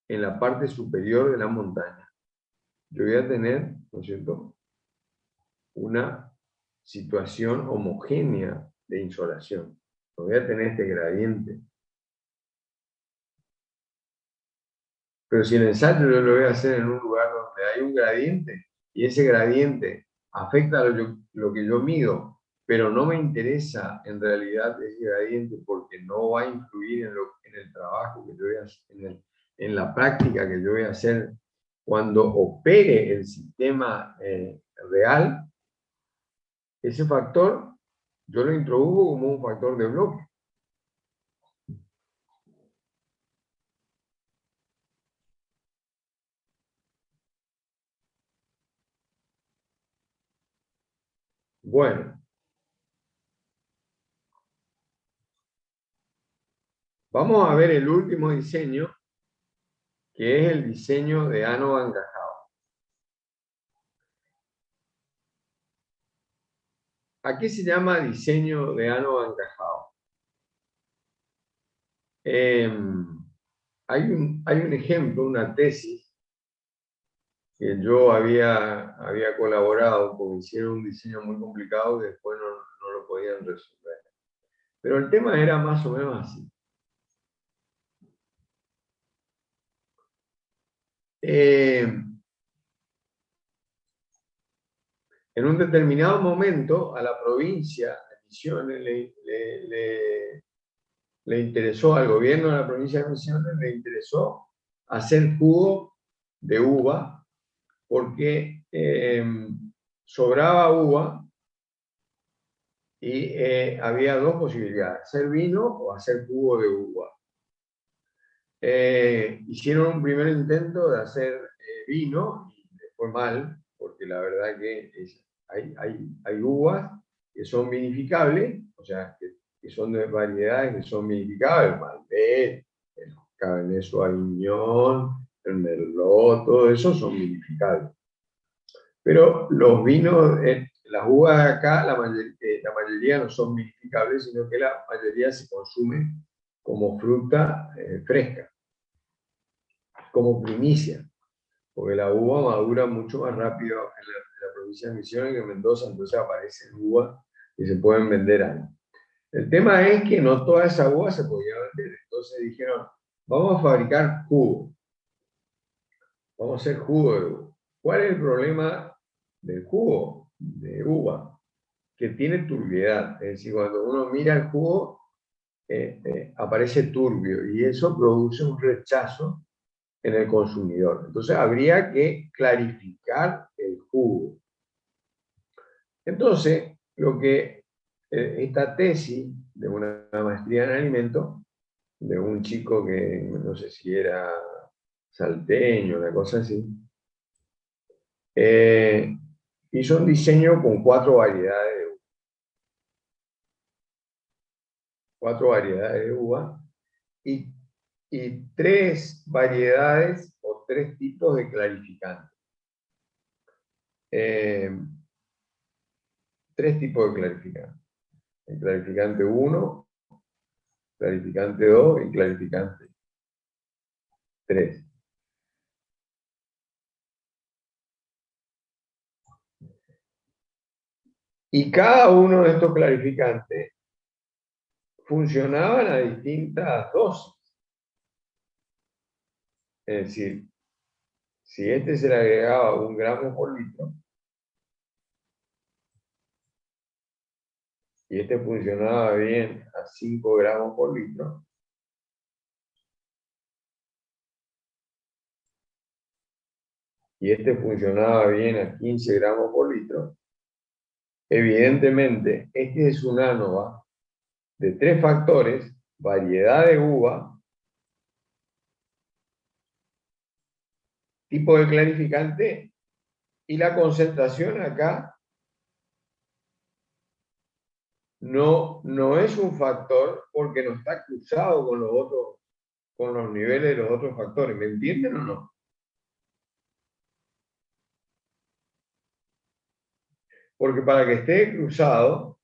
en la parte superior de la montaña, yo voy a tener, ¿no es cierto?, una situación homogénea de insolación. No voy a tener este gradiente. Pero si el ensayo yo lo voy a hacer en un lugar donde hay un gradiente y ese gradiente afecta lo que yo mido, pero no me interesa en realidad ese gradiente porque no va a influir en el trabajo que yo voy a hacer, en la práctica que yo voy a hacer cuando opere el sistema real, ese factor yo lo introduzco como un factor de bloque. Bueno, vamos a ver el último diseño, que es el diseño de Ano Van Gogh. ¿A qué se llama diseño de Ano encajado? Hay un ejemplo, una tesis que yo había colaborado porque hicieron un diseño muy complicado y después no lo podían resolver. Pero el tema era más o menos así. En un determinado momento a la provincia de Misiones le interesó, al gobierno de la provincia de Misiones le interesó hacer jugo de uva porque sobraba uva y había dos posibilidades, hacer vino o hacer jugo de uva. Hicieron un primer intento de hacer vino y les fue mal, porque la verdad que hay uvas que son vinificables, o sea, que son de variedades que son vinificables, el Malbec, el Cabernet Sauvignon, el Merlot, todo eso son vinificables. Pero los vinos, las uvas de acá, la mayoría no son vinificables, sino que la mayoría se consume como fruta fresca, como primicia, porque la uva madura mucho más rápido en la provincia de Misiones que en Mendoza, entonces aparecen uvas que se pueden vender ahí. El tema es que no toda esa uva se podía vender, entonces dijeron, vamos a fabricar jugo, vamos a hacer jugo de uva. ¿Cuál es el problema del jugo de uva? que tiene turbiedad. Es decir, cuando uno mira el jugo, aparece turbio y eso produce un rechazo en el consumidor. Entonces habría que clarificar el jugo. Entonces, lo que esta tesis de una maestría en alimentos, de un chico que no sé si era salteño, una cosa así, eh, hizo un diseño con cuatro variedades de uva y, y tres variedades o tres tipos de clarificante. Eh, tres tipos de clarificante. El clarificante uno, clarificante 2 y clarificante 3. Y cada uno de estos clarificantes funcionaban a distintas dosis. Es decir, si este se le agregaba 1 gramo por litro y este funcionaba bien a 5 gramos por litro, y este funcionaba bien a 15 gramos por litro, evidentemente este es un ANOVA de tres factores: variedad de uva, tipo de clarificante y la concentración acá no es un factor porque no está cruzado con los otros, con los niveles de los otros factores. ¿Me entienden o no? Porque para que esté cruzado,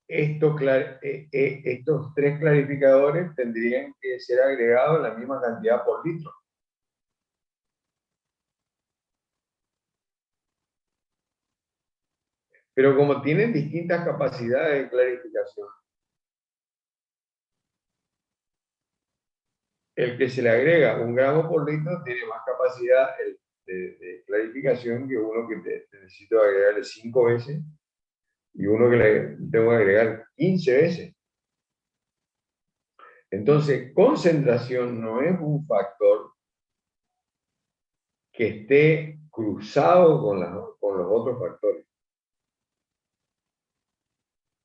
estos tres clarificadores tendrían que ser agregados en la misma cantidad por litro. Pero como tienen distintas capacidades de clarificación, el que se le agrega 1 gramo por litro tiene más capacidad de clarificación que uno que necesito agregarle 5 veces y uno que le tengo que agregar 15 veces. Entonces, concentración no es un factor que esté cruzado con los otros factores.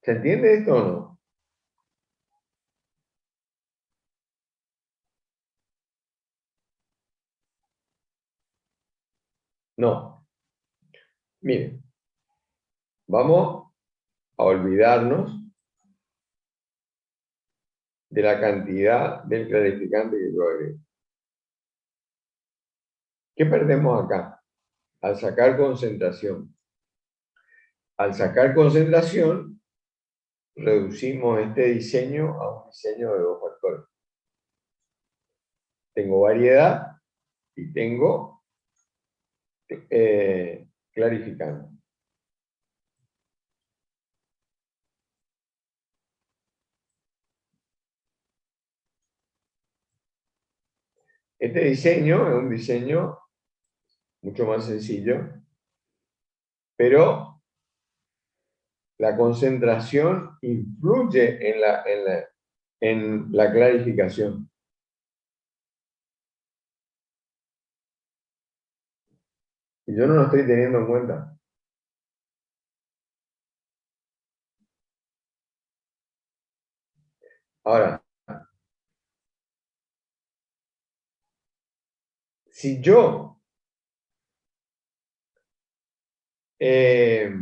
¿Se entiende esto o no? No. Miren, vamos a olvidarnos de la cantidad del clarificante que yo agrego. ¿Qué perdemos acá? Al sacar concentración. Al sacar concentración, reducimos este diseño a un diseño de dos factores. Tengo variedad y tengo clarificante. Este diseño es un diseño mucho más sencillo, pero la concentración influye en la clarificación. Y yo no lo estoy teniendo en cuenta. Ahora, si yo eh,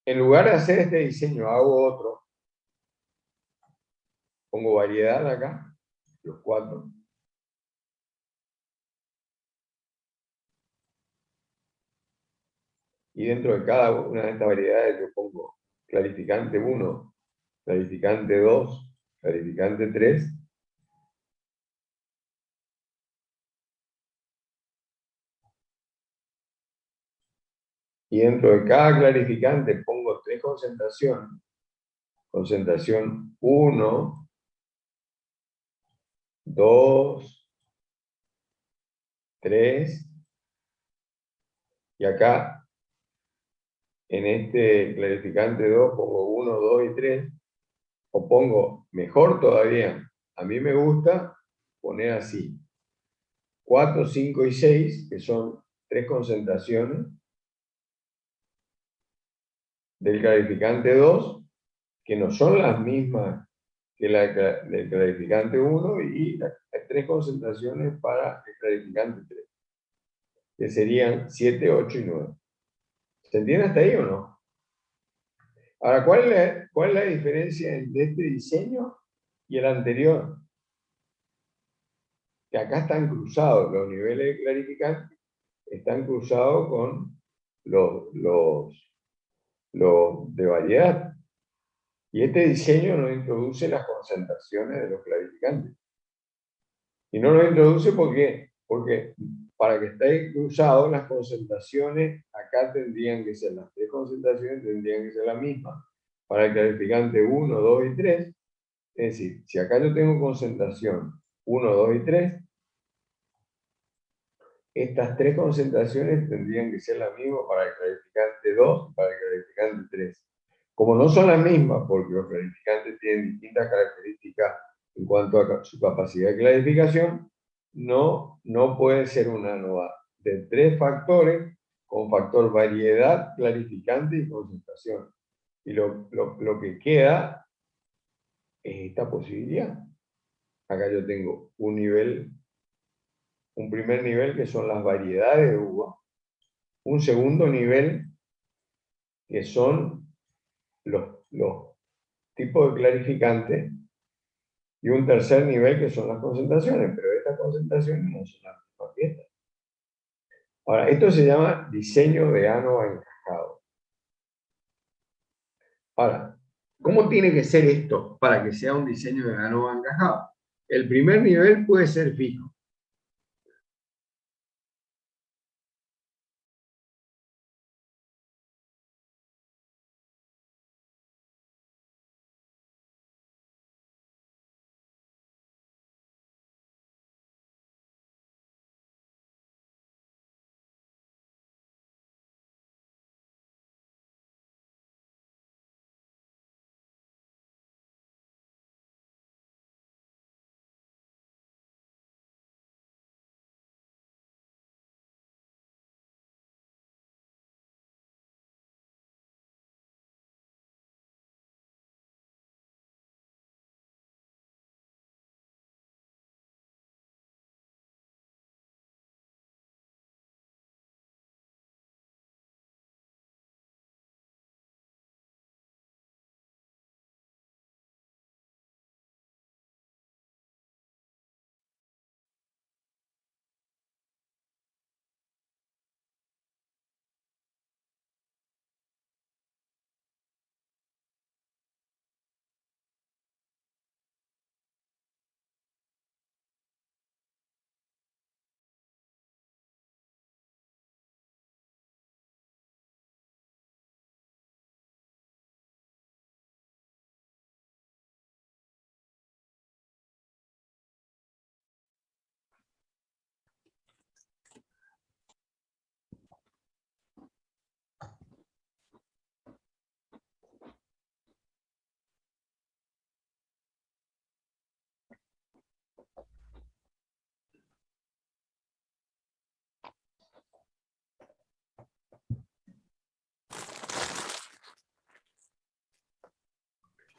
en lugar de hacer este diseño hago otro, pongo variedad acá, los cuatro, y dentro de cada una de estas variedades yo pongo clarificante 1, clarificante 2, clarificante 3, y dentro de cada clarificante pongo tres concentraciones: concentración 1, 2, 3 Y acá, en este clarificante 2 pongo 1, 2 y 3, o pongo, mejor todavía, a mí me gusta poner así, 4, 5 y 6, que son tres concentraciones del clarificante 2, que no son las mismas que la del clarificante 1, y hay tres concentraciones para el clarificante 3, que serían 7, 8 y 9. ¿Se entiende hasta ahí o no? Ahora, cuál es la diferencia entre este diseño y el anterior? Que acá están cruzados los niveles de clarificante, están cruzados con los de variedad. Y este diseño no introduce las concentraciones de los clarificantes. Y no lo introduce porque para que esté cruzado, las concentraciones acá tendrían que ser, las tres concentraciones tendrían que ser las mismas para el clarificante 1, 2 y 3. Es decir, si acá yo tengo concentración 1, 2 y 3, estas tres concentraciones tendrían que ser las mismas para el clarificante 2 y para el clarificante 3. Como no son las mismas, porque los clarificantes tienen distintas características en cuanto a su capacidad de clarificación, no puede ser una ANOVA de tres factores con factor variedad, clarificante y concentración. Y lo que queda es esta posibilidad. Acá yo tengo un primer nivel que son las variedades de uva, un segundo nivel que son los tipos de clarificantes, y un tercer nivel que son las concentraciones, pero estas concentraciones no son las mismas que estas. Ahora, esto se llama diseño de ANOVA encajado. Ahora, ¿cómo tiene que ser esto para que sea un diseño de ANOVA encajado? El primer nivel puede ser fijo.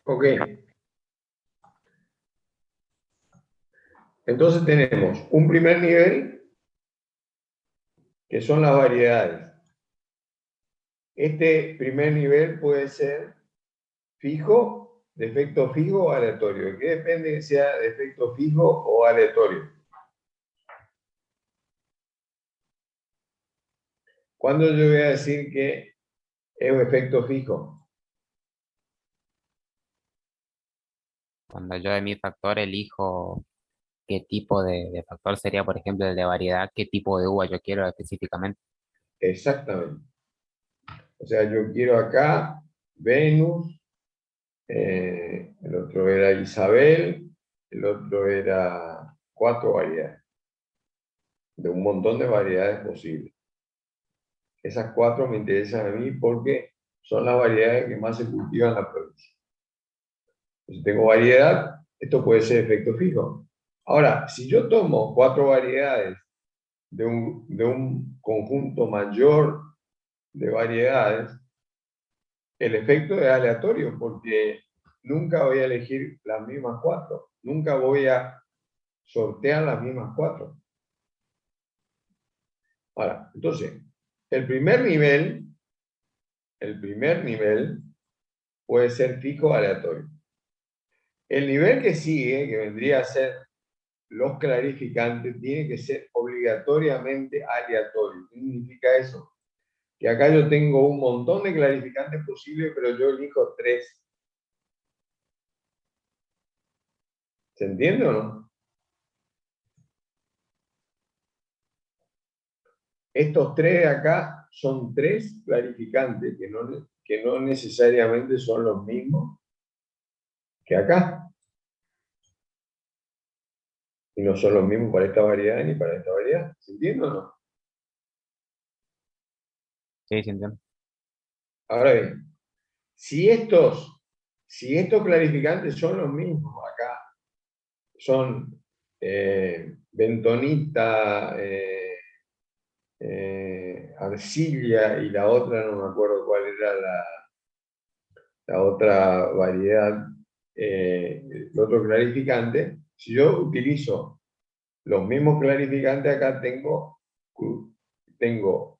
Ok, entonces tenemos un primer nivel que son las variedades. Este primer nivel puede ser fijo, de efecto fijo o aleatorio. ¿De qué depende que sea de efecto fijo o aleatorio? ¿Cuándo yo voy a decir que es un efecto fijo? Cuando yo de mi factor elijo qué tipo de factor sería, por ejemplo, el de variedad, qué tipo de uva yo quiero específicamente. Exactamente. O sea, yo quiero acá Venus, el otro era Isabel, el otro era cuatro variedades, de un montón de variedades posibles. Esas 4 me interesan a mí porque son las variedades que más se cultivan en la provincia. Si tengo variedad, esto puede ser efecto fijo. Ahora, si yo tomo 4 variedades de un conjunto mayor de variedades, el efecto es aleatorio porque nunca voy a elegir las mismas 4, nunca voy a sortear las mismas 4. Ahora, entonces, el primer nivel puede ser fijo o aleatorio. El nivel que sigue, que vendría a ser los clarificantes, tiene que ser obligatoriamente aleatorio. ¿Qué significa eso? Que acá yo tengo un montón de clarificantes posibles, pero yo elijo 3. ¿Se entiende o no? Estos 3 de acá son 3 clarificantes que no necesariamente son los mismos que acá. Y no son los mismos para esta variedad ni para esta variedad. ¿Se entiende o no? Sí, sí, entiendo. Ahora bien, si estos clarificantes son los mismos acá, son bentonita, arcilla y la otra, no me acuerdo cuál era la otra variedad, el otro clarificante, si yo utilizo los mismos clarificantes, acá tengo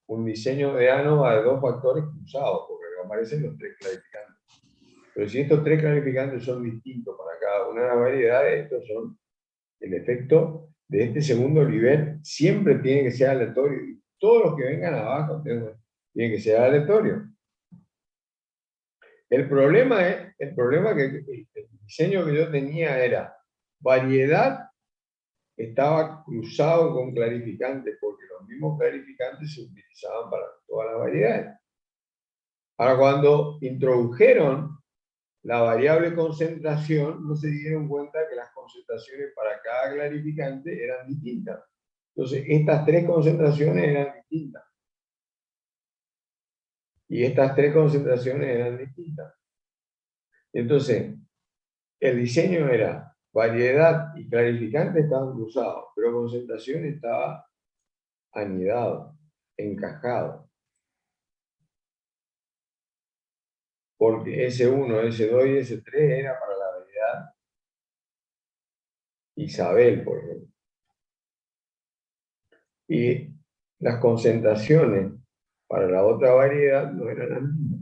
un diseño de ANOVA de 2 factores cruzados, porque acá aparecen los 3 clarificantes. Pero si estos 3 clarificantes son distintos para cada una de las variedades, estos son el efecto de este segundo nivel, siempre tiene que ser aleatorio. Y todos los que vengan abajo tienen que ser aleatorio. El problema que el diseño que yo tenía era variedad estaba cruzado con clarificantes, porque los mismos clarificantes se utilizaban para todas las variedades. Ahora, cuando introdujeron la variable concentración, no se dieron cuenta que las concentraciones para cada clarificante eran distintas. Entonces, estas 3 concentraciones eran distintas. Y estas 3 concentraciones eran distintas. Entonces, el diseño era variedad y clarificante estaban cruzados, pero concentración estaba anidado, encajado. Porque S1, S2 y S3 era para la variedad Isabel, por ejemplo. Y las concentraciones para la otra variedad no eran las mismas.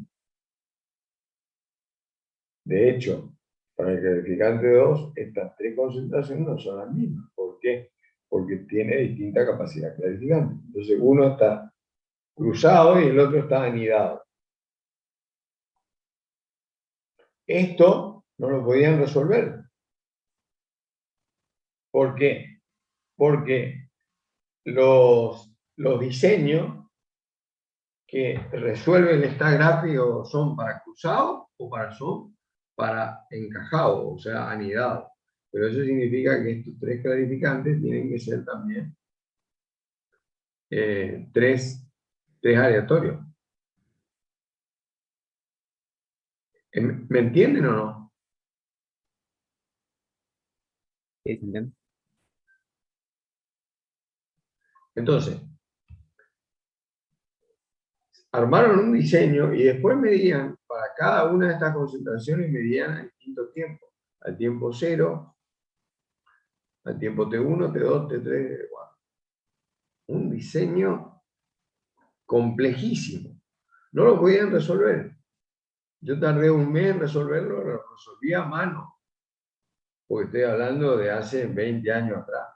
De hecho, para el clarificante 2, estas 3 concentraciones no son las mismas. ¿Por qué? Porque tiene distinta capacidad clarificante. Entonces, uno está cruzado y el otro está anidado. Esto no lo podían resolver. ¿Por qué? Porque los diseños que resuelven esta gráfica son para cruzado o son para encajado, o sea, anidado. Pero eso significa que estos 3 clarificantes tienen que ser también 3 aleatorios. ¿Me entienden o no? Sí, sí, entiendo. Entonces, armaron un diseño y después medían para cada una de estas concentraciones, medían a distintos tiempos. Al tiempo 0, al tiempo T1, T2, T3, T4. Un diseño complejísimo. No lo podían resolver. Yo tardé un mes en resolverlo, lo resolví a mano, porque estoy hablando de hace 20 años atrás.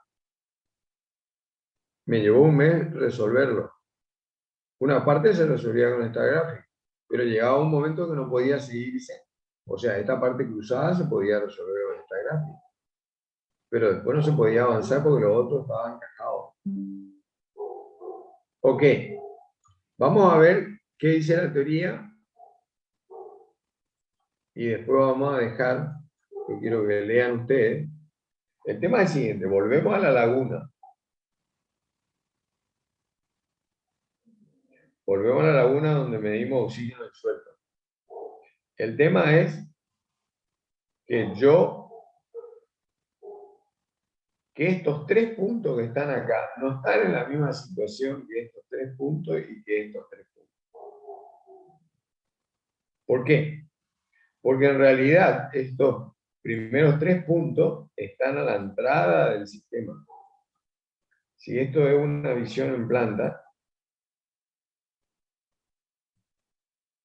Me llevó un mes resolverlo. Una parte se resolvía con esta gráfica, pero llegaba un momento que no podía seguirse. O sea, esta parte cruzada se podía resolver con esta gráfica, pero después no se podía avanzar porque los otros estaban encajados. Ok, vamos a ver qué dice la teoría y después vamos a dejar, que quiero que lean ustedes. El tema es el siguiente, volvemos a la laguna. Volvemos a la laguna donde medimos oxígeno en suelto. El tema es que estos tres puntos que están acá no están en la misma situación que estos tres puntos y que estos tres puntos. ¿Por qué? Porque en realidad estos primeros tres puntos están a la entrada del sistema. Si esto es una visión en planta,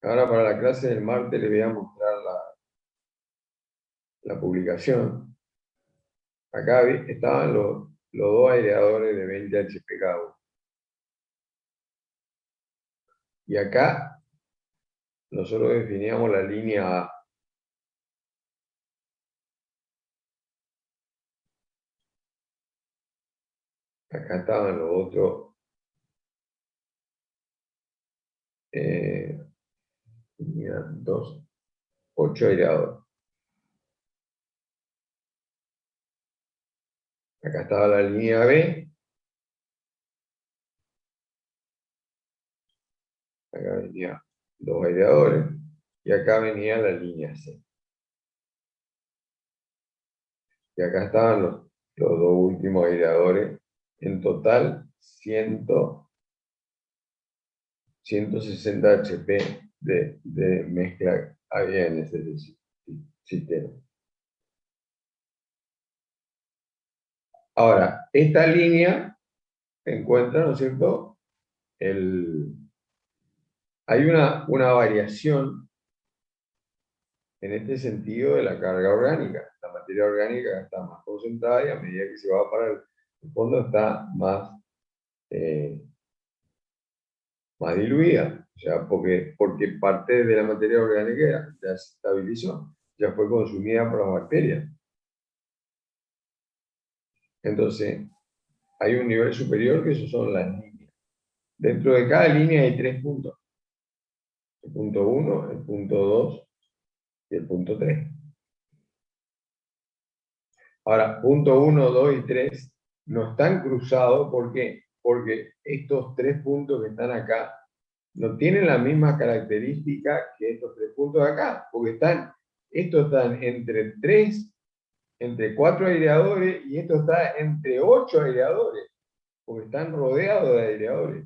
ahora para la clase del martes les voy a mostrar la publicación. Acá estaban los dos aireadores de 20 HP cada uno. Y acá nosotros definíamos la línea A. Acá estaban los otros 8 aireadores. Acá estaba la línea B. Acá venía 2 aireadores. Y acá venía la línea C. Y acá estaban los dos últimos aireadores. En total, 160 HP de mezcla había en ese sistema. Ahora, esta línea encuentra, ¿no es cierto? Hay una variación en este sentido de la carga orgánica. La materia orgánica está más concentrada y a medida que se va para el fondo está más diluida. O sea, porque parte de la materia orgánica ya se estabilizó, ya fue consumida por las bacterias. Entonces, hay un nivel superior que esos son las líneas. Dentro de cada línea hay 3 puntos. El punto 1, el punto 2 y el punto 3. Ahora, punto 1, 2 y 3 no están cruzados. ¿Por qué? Porque estos 3 puntos que están acá no tienen la misma característica que estos 3 puntos de acá, porque estos están entre 4 aireadores y esto está entre 8 aireadores, porque están rodeados de aireadores.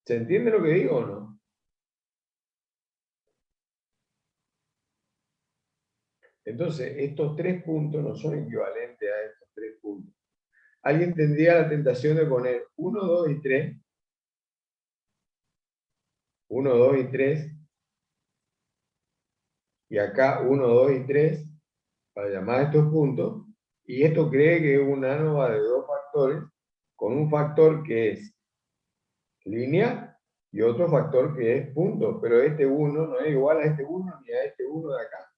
¿Se entiende lo que digo o no? Entonces, estos 3 puntos no son equivalentes a estos 3 puntos. Alguien tendría la tentación de poner 1, 2 y 3, 1, 2 y 3, y acá 1, 2 y 3, para llamar a estos puntos, y esto cree que es un ANOVA de 2 factores, con un factor que es línea y otro factor que es punto, pero este 1 no es igual a este 1 ni a este 1 de acá.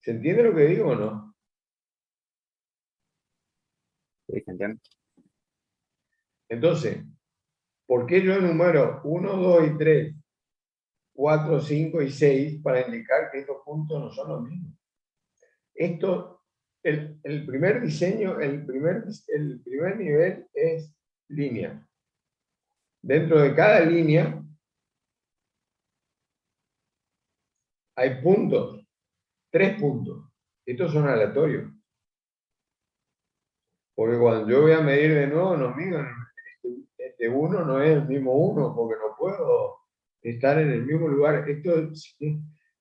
¿Se entiende lo que digo o no? Sí, se entiende. Entonces, ¿por qué yo enumero 1, 2 y 3, 4, 5 y 6 para indicar que estos puntos no son los mismos? El primer diseño, el primer nivel es línea. Dentro de cada línea hay puntos, 3 puntos. Estos son aleatorios. Porque cuando yo voy a medir de nuevo, no mido, este 1 no es el mismo 1, porque no puedo estar en el mismo lugar.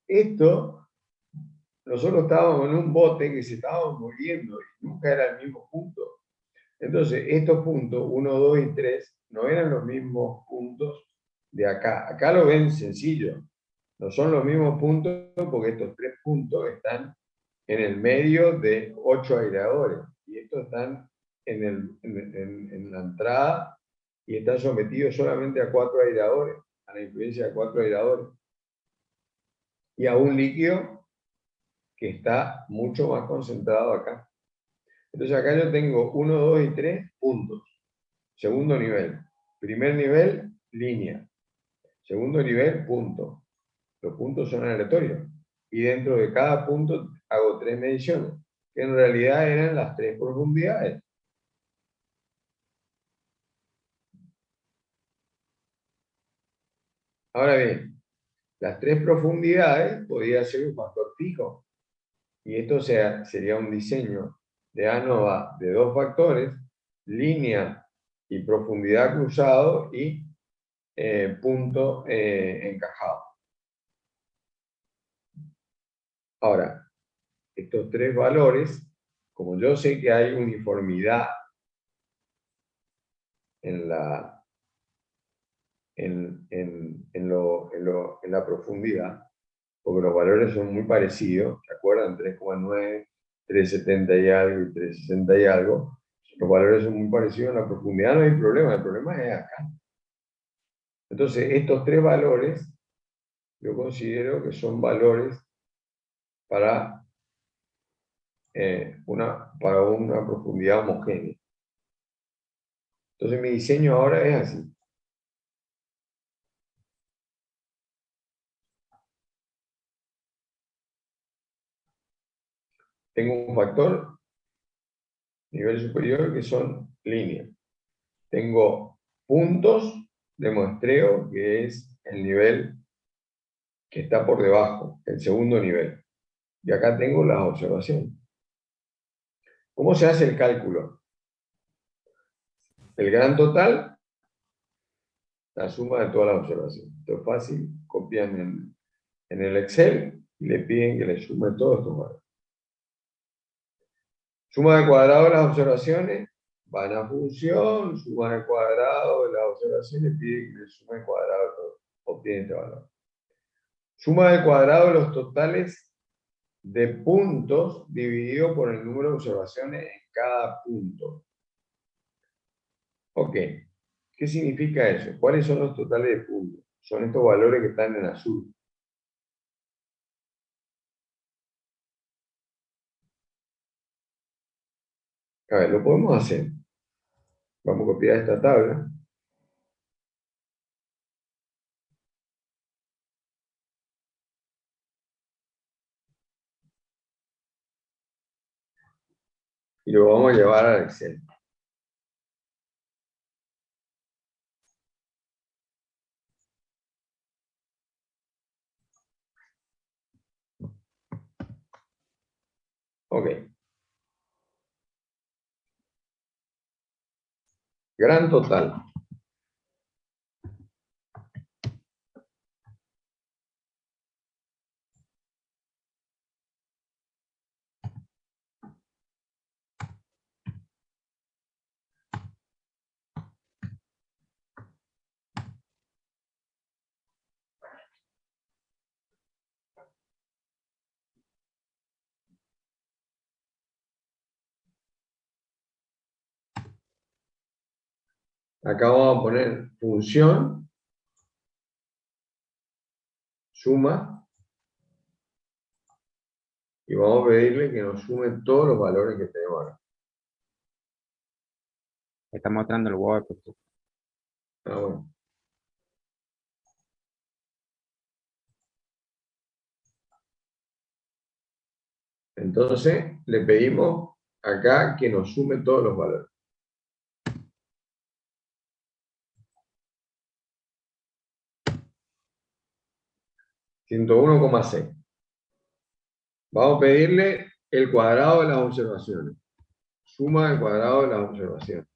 Esto nosotros estábamos en un bote que se estaba moviendo y nunca era el mismo punto. Entonces, estos puntos, 1, 2 y 3, no eran los mismos puntos de acá. Acá lo ven sencillo. No son los mismos puntos porque estos 3 puntos están en el medio de 8 aireadores. Y estos están en la entrada y están sometidos solamente a 4 aireadores, a la influencia de 4 aireadores. Y a un líquido que está mucho más concentrado acá. Entonces acá yo tengo 1, 2 y 3 puntos. Segundo nivel. Primer nivel, línea. Segundo nivel, punto. Los puntos son aleatorios. Y dentro de cada punto hago 3 mediciones, que en realidad eran las 3 profundidades. Ahora bien, las tres profundidades podría ser un factor fijo. Y esto sería un diseño de ANOVA de dos factores, línea y profundidad cruzado y punto encajado. Ahora, estos tres valores, como yo sé que hay uniformidad en la, en la profundidad, porque los valores son muy parecidos, ¿se acuerdan? 3,9, 3,70 y algo y 3,60 y algo. Los valores son muy parecidos en la profundidad, no hay problema, el problema es acá. Entonces, estos tres valores yo considero que son valores para, para una profundidad homogénea. Entonces, mi diseño ahora es así. Tengo un factor nivel superior que son líneas. Tengo puntos de muestreo, que es el nivel que está por debajo, el segundo nivel. Y acá tengo las observaciones. ¿Cómo se hace el cálculo? El gran total, la suma de todas las observaciones. Esto es fácil, copian en el Excel y le piden que le sume todos estos valores. Suma de cuadrado de las observaciones, van a función, suma de cuadrado de las observaciones, pide que le sume el cuadrado de todo, obtiene este valor. Suma de cuadrado de los totales de puntos dividido por el número de observaciones en cada punto. Ok, ¿qué significa eso? ¿Cuáles son los totales de puntos? Son estos valores que están en azul. A ver, lo podemos hacer. Vamos a copiar esta tabla. Y lo vamos a llevar al Excel. Ok. Gran total. Acá vamos a poner función, suma, y vamos a pedirle que nos sume todos los valores que tenemos acá. Está mostrando el Word. Ah, bueno. Entonces, le pedimos acá que nos sume todos los valores. 101,6. Vamos a pedirle el cuadrado de las observaciones. Suma del cuadrado de las observaciones.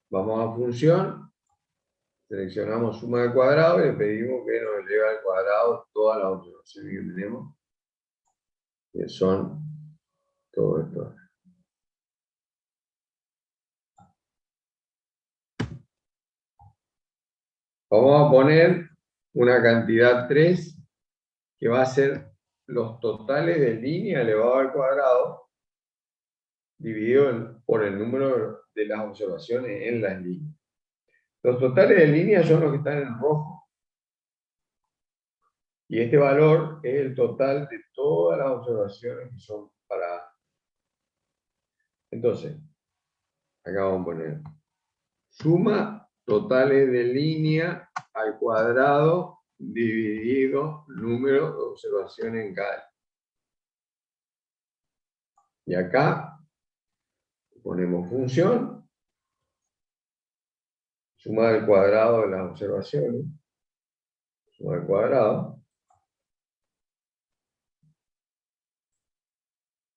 Vamos a función, seleccionamos suma de cuadrado y le pedimos que nos lleve al cuadrado todas las observaciones que tenemos, que son todo esto. Vamos a poner una cantidad 3 que va a ser los totales de línea elevado al cuadrado dividido por el número de las observaciones en las líneas. Los totales de línea son los que están en rojo. Y este valor es el total de todas las observaciones que son para... Entonces, acá vamos a poner suma totales de línea al cuadrado dividido número de observaciones en cada. Y acá ponemos función, suma del cuadrado de las observaciones, suma del cuadrado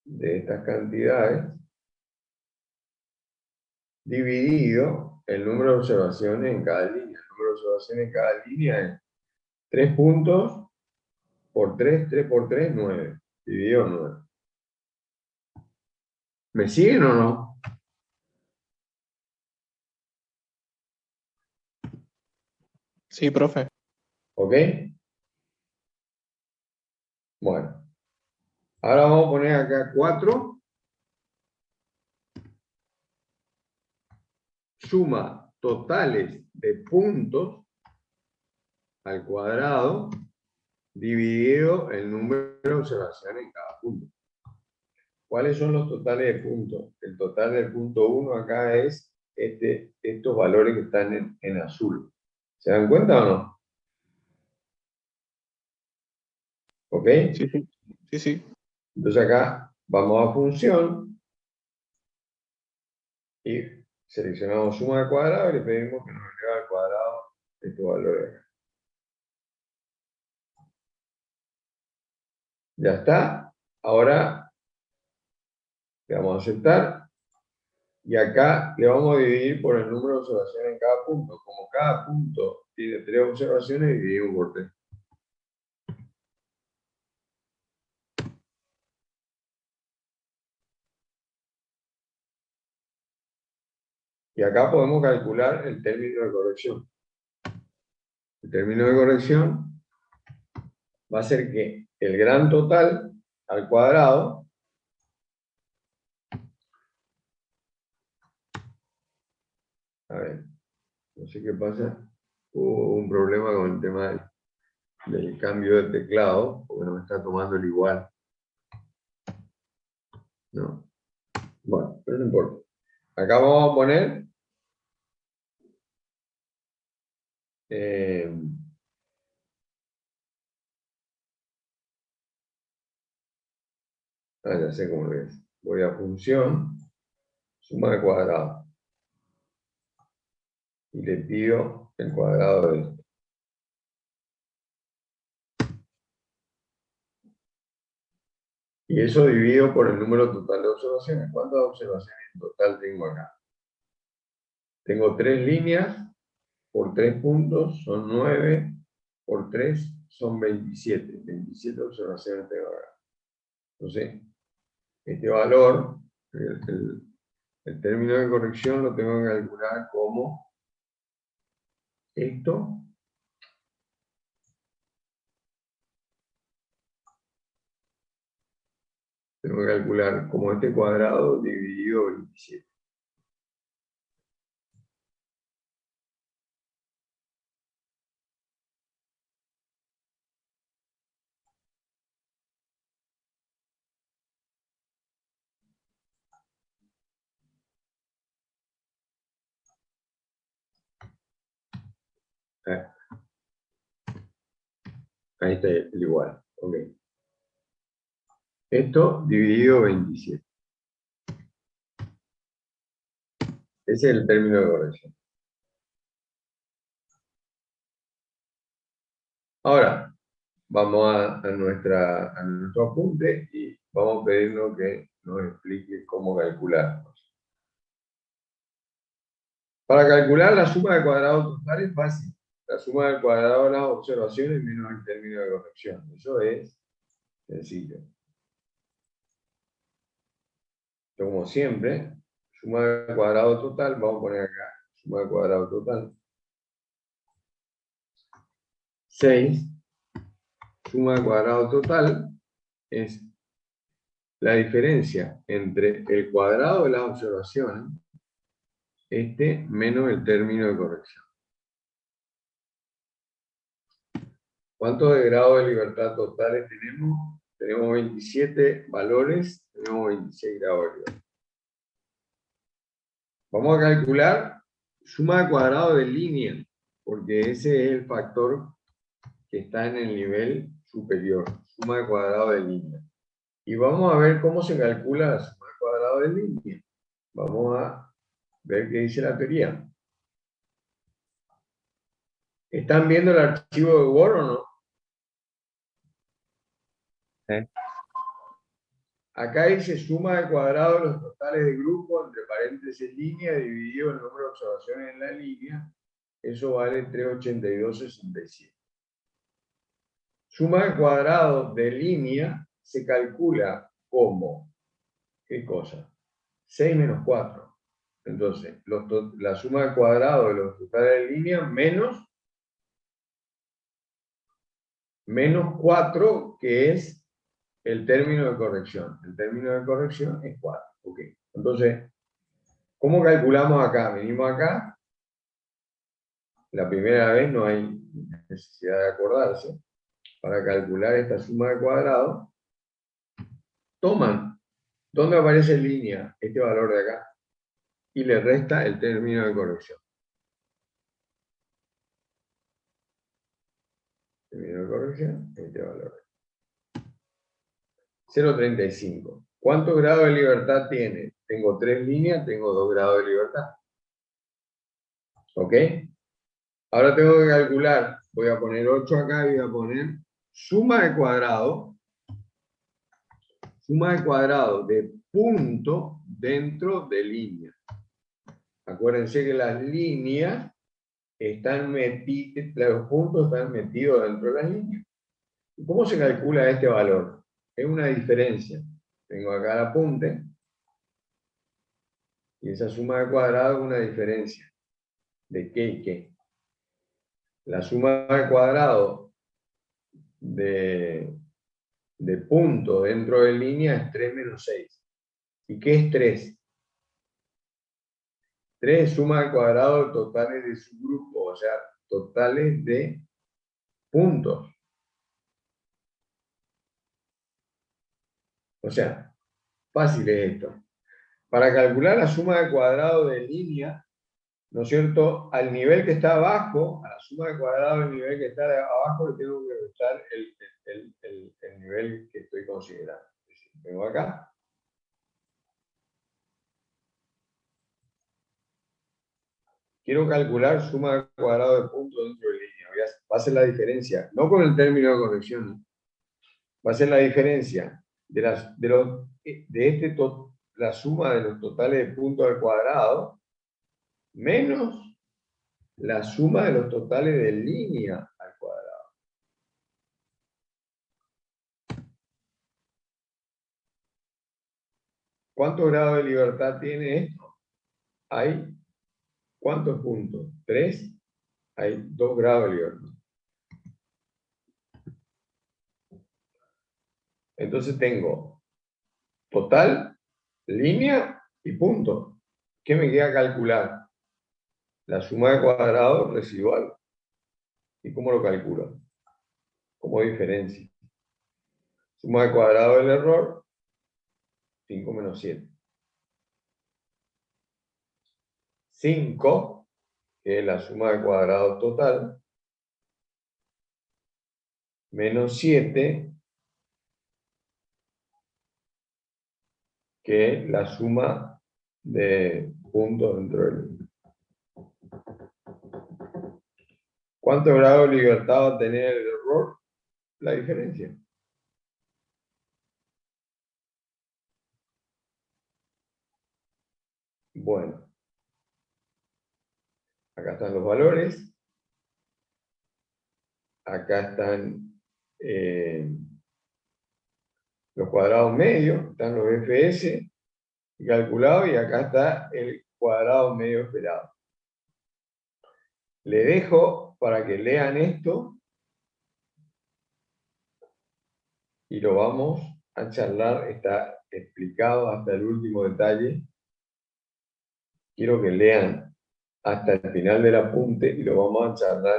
de estas cantidades, dividido el número de observaciones en cada línea. El número de observaciones en cada línea es 3 puntos por 3, 3 por 3, 9. Dividido 9. ¿Me siguen o no? Sí, profe. ¿Ok? Bueno. Ahora vamos a poner acá 4. Suma totales de puntos al cuadrado dividido el número de observaciones en cada punto. ¿Cuáles son los totales de puntos? El total del punto 1 acá es estos valores que están en azul. ¿Se dan cuenta o no? ¿Ok? Sí, sí. Sí, sí. Entonces acá vamos a función y seleccionamos suma al cuadrado y le pedimos que nos eleve al cuadrado estos valores acá. Ya está. Ahora le vamos a aceptar. Y acá le vamos a dividir por el número de observaciones en cada punto. Como cada punto tiene 3 observaciones, dividimos por 3. Y acá podemos calcular el término de corrección. El término de corrección va a ser que el gran total al cuadrado a ver, no sé qué pasa, hubo un problema con el tema del cambio de teclado, porque no me está tomando el igual. No. Bueno, pero no importa. Acá vamos a poner ya sé cómo es. Voy a función, suma de cuadrado. Y le pido el cuadrado de esto. Y eso dividido por el número total de observaciones. ¿Cuántas observaciones en total tengo acá? Tengo 3 líneas por 3 puntos, son 9, por 3 son 27. 27 observaciones tengo acá. Entonces, este valor, el término de corrección lo tengo que calcular como esto. Tengo que calcular como este cuadrado dividido 27. Ahí está el igual. Ok. Esto dividido 27. Ese es el término de corrección. Ahora, vamos a nuestro apunte y vamos a pedirnos que nos explique cómo calcular. Para calcular la suma de cuadrados total es fácil. La suma del cuadrado de las observaciones menos el término de corrección. Eso es sencillo. Como siempre, suma del cuadrado total, vamos a poner acá, suma del cuadrado total. 6, suma del cuadrado total es la diferencia entre el cuadrado de las observaciones, menos el término de corrección. ¿Cuántos de grado de libertad totales tenemos? Tenemos 27 valores, tenemos 26 grados de libertad. Vamos a calcular suma de cuadrado de línea, porque ese es el factor que está en el nivel superior, suma de cuadrado de línea. Y vamos a ver cómo se calcula la suma de cuadrado de línea. Vamos a ver qué dice la teoría. ¿Están viendo el archivo de Word o no? Sí. Acá dice suma de cuadrado de los totales de grupo, entre paréntesis línea, dividido el número de observaciones en la línea. Eso vale 382,67. Suma de cuadrado de línea se calcula como, ¿qué cosa? 6 menos 4. Entonces, la suma de cuadrado de los totales de línea menos 4, que es el término de corrección. El término de corrección es 4. Ok. Entonces, ¿cómo calculamos acá? Venimos acá. La primera vez no hay necesidad de acordarse. Para calcular esta suma de cuadrado, toman, ¿dónde aparece en línea este valor de acá? Y le resta el término de corrección. Término de corrección, este valor. 0,35. ¿Cuántos grados de libertad tiene? Tengo 3 líneas, tengo 2 grados de libertad. ¿Ok? Ahora tengo que calcular, voy a poner 8 acá y voy a poner suma de cuadrado de punto dentro de línea. Acuérdense que las líneas están metidas, los puntos están metidos dentro de las líneas. ¿Cómo se calcula este valor? Es una diferencia. Tengo acá el apunte y esa suma de cuadrado es una diferencia. ¿De qué y qué? La suma de cuadrado de punto dentro de línea es 3 menos 6. ¿Y qué es 3? 3 es suma de cuadrado de totales de subgrupo, o sea, totales de puntos. O sea, fácil es esto. Para calcular la suma de cuadrado de línea, ¿no es cierto? Al nivel que está abajo, a la suma de cuadrado del nivel que está abajo, le tengo que restar el nivel que estoy considerando. Es decir, vengo acá. Quiero calcular suma de cuadrado de puntos dentro de línea. Va a ser la diferencia, no con el término de corrección, va a ser la diferencia de la suma de los totales de puntos al cuadrado menos la suma de los totales de línea al cuadrado. ¿Cuántos grados de libertad tiene esto? Hay, ¿cuántos puntos? 3. Hay 2 grados de libertad. Entonces tengo total, línea y punto. ¿Qué me queda calcular? La suma de cuadrados residual. ¿Y cómo lo calculo? Como diferencia. Suma de cuadrado del error, 5 menos 7. 5, que es la suma de cuadrados total, menos 7, que es la suma de puntos dentro del. ¿Cuántos grados de libertad va a tener el error? La diferencia. Bueno, acá están los valores. Acá están los cuadrados medios, están los FS calculados y acá está el cuadrado medio esperado. Le dejo para que lean esto y lo vamos a charlar, está explicado hasta el último detalle. Quiero que lean hasta el final del apunte y lo vamos a charlar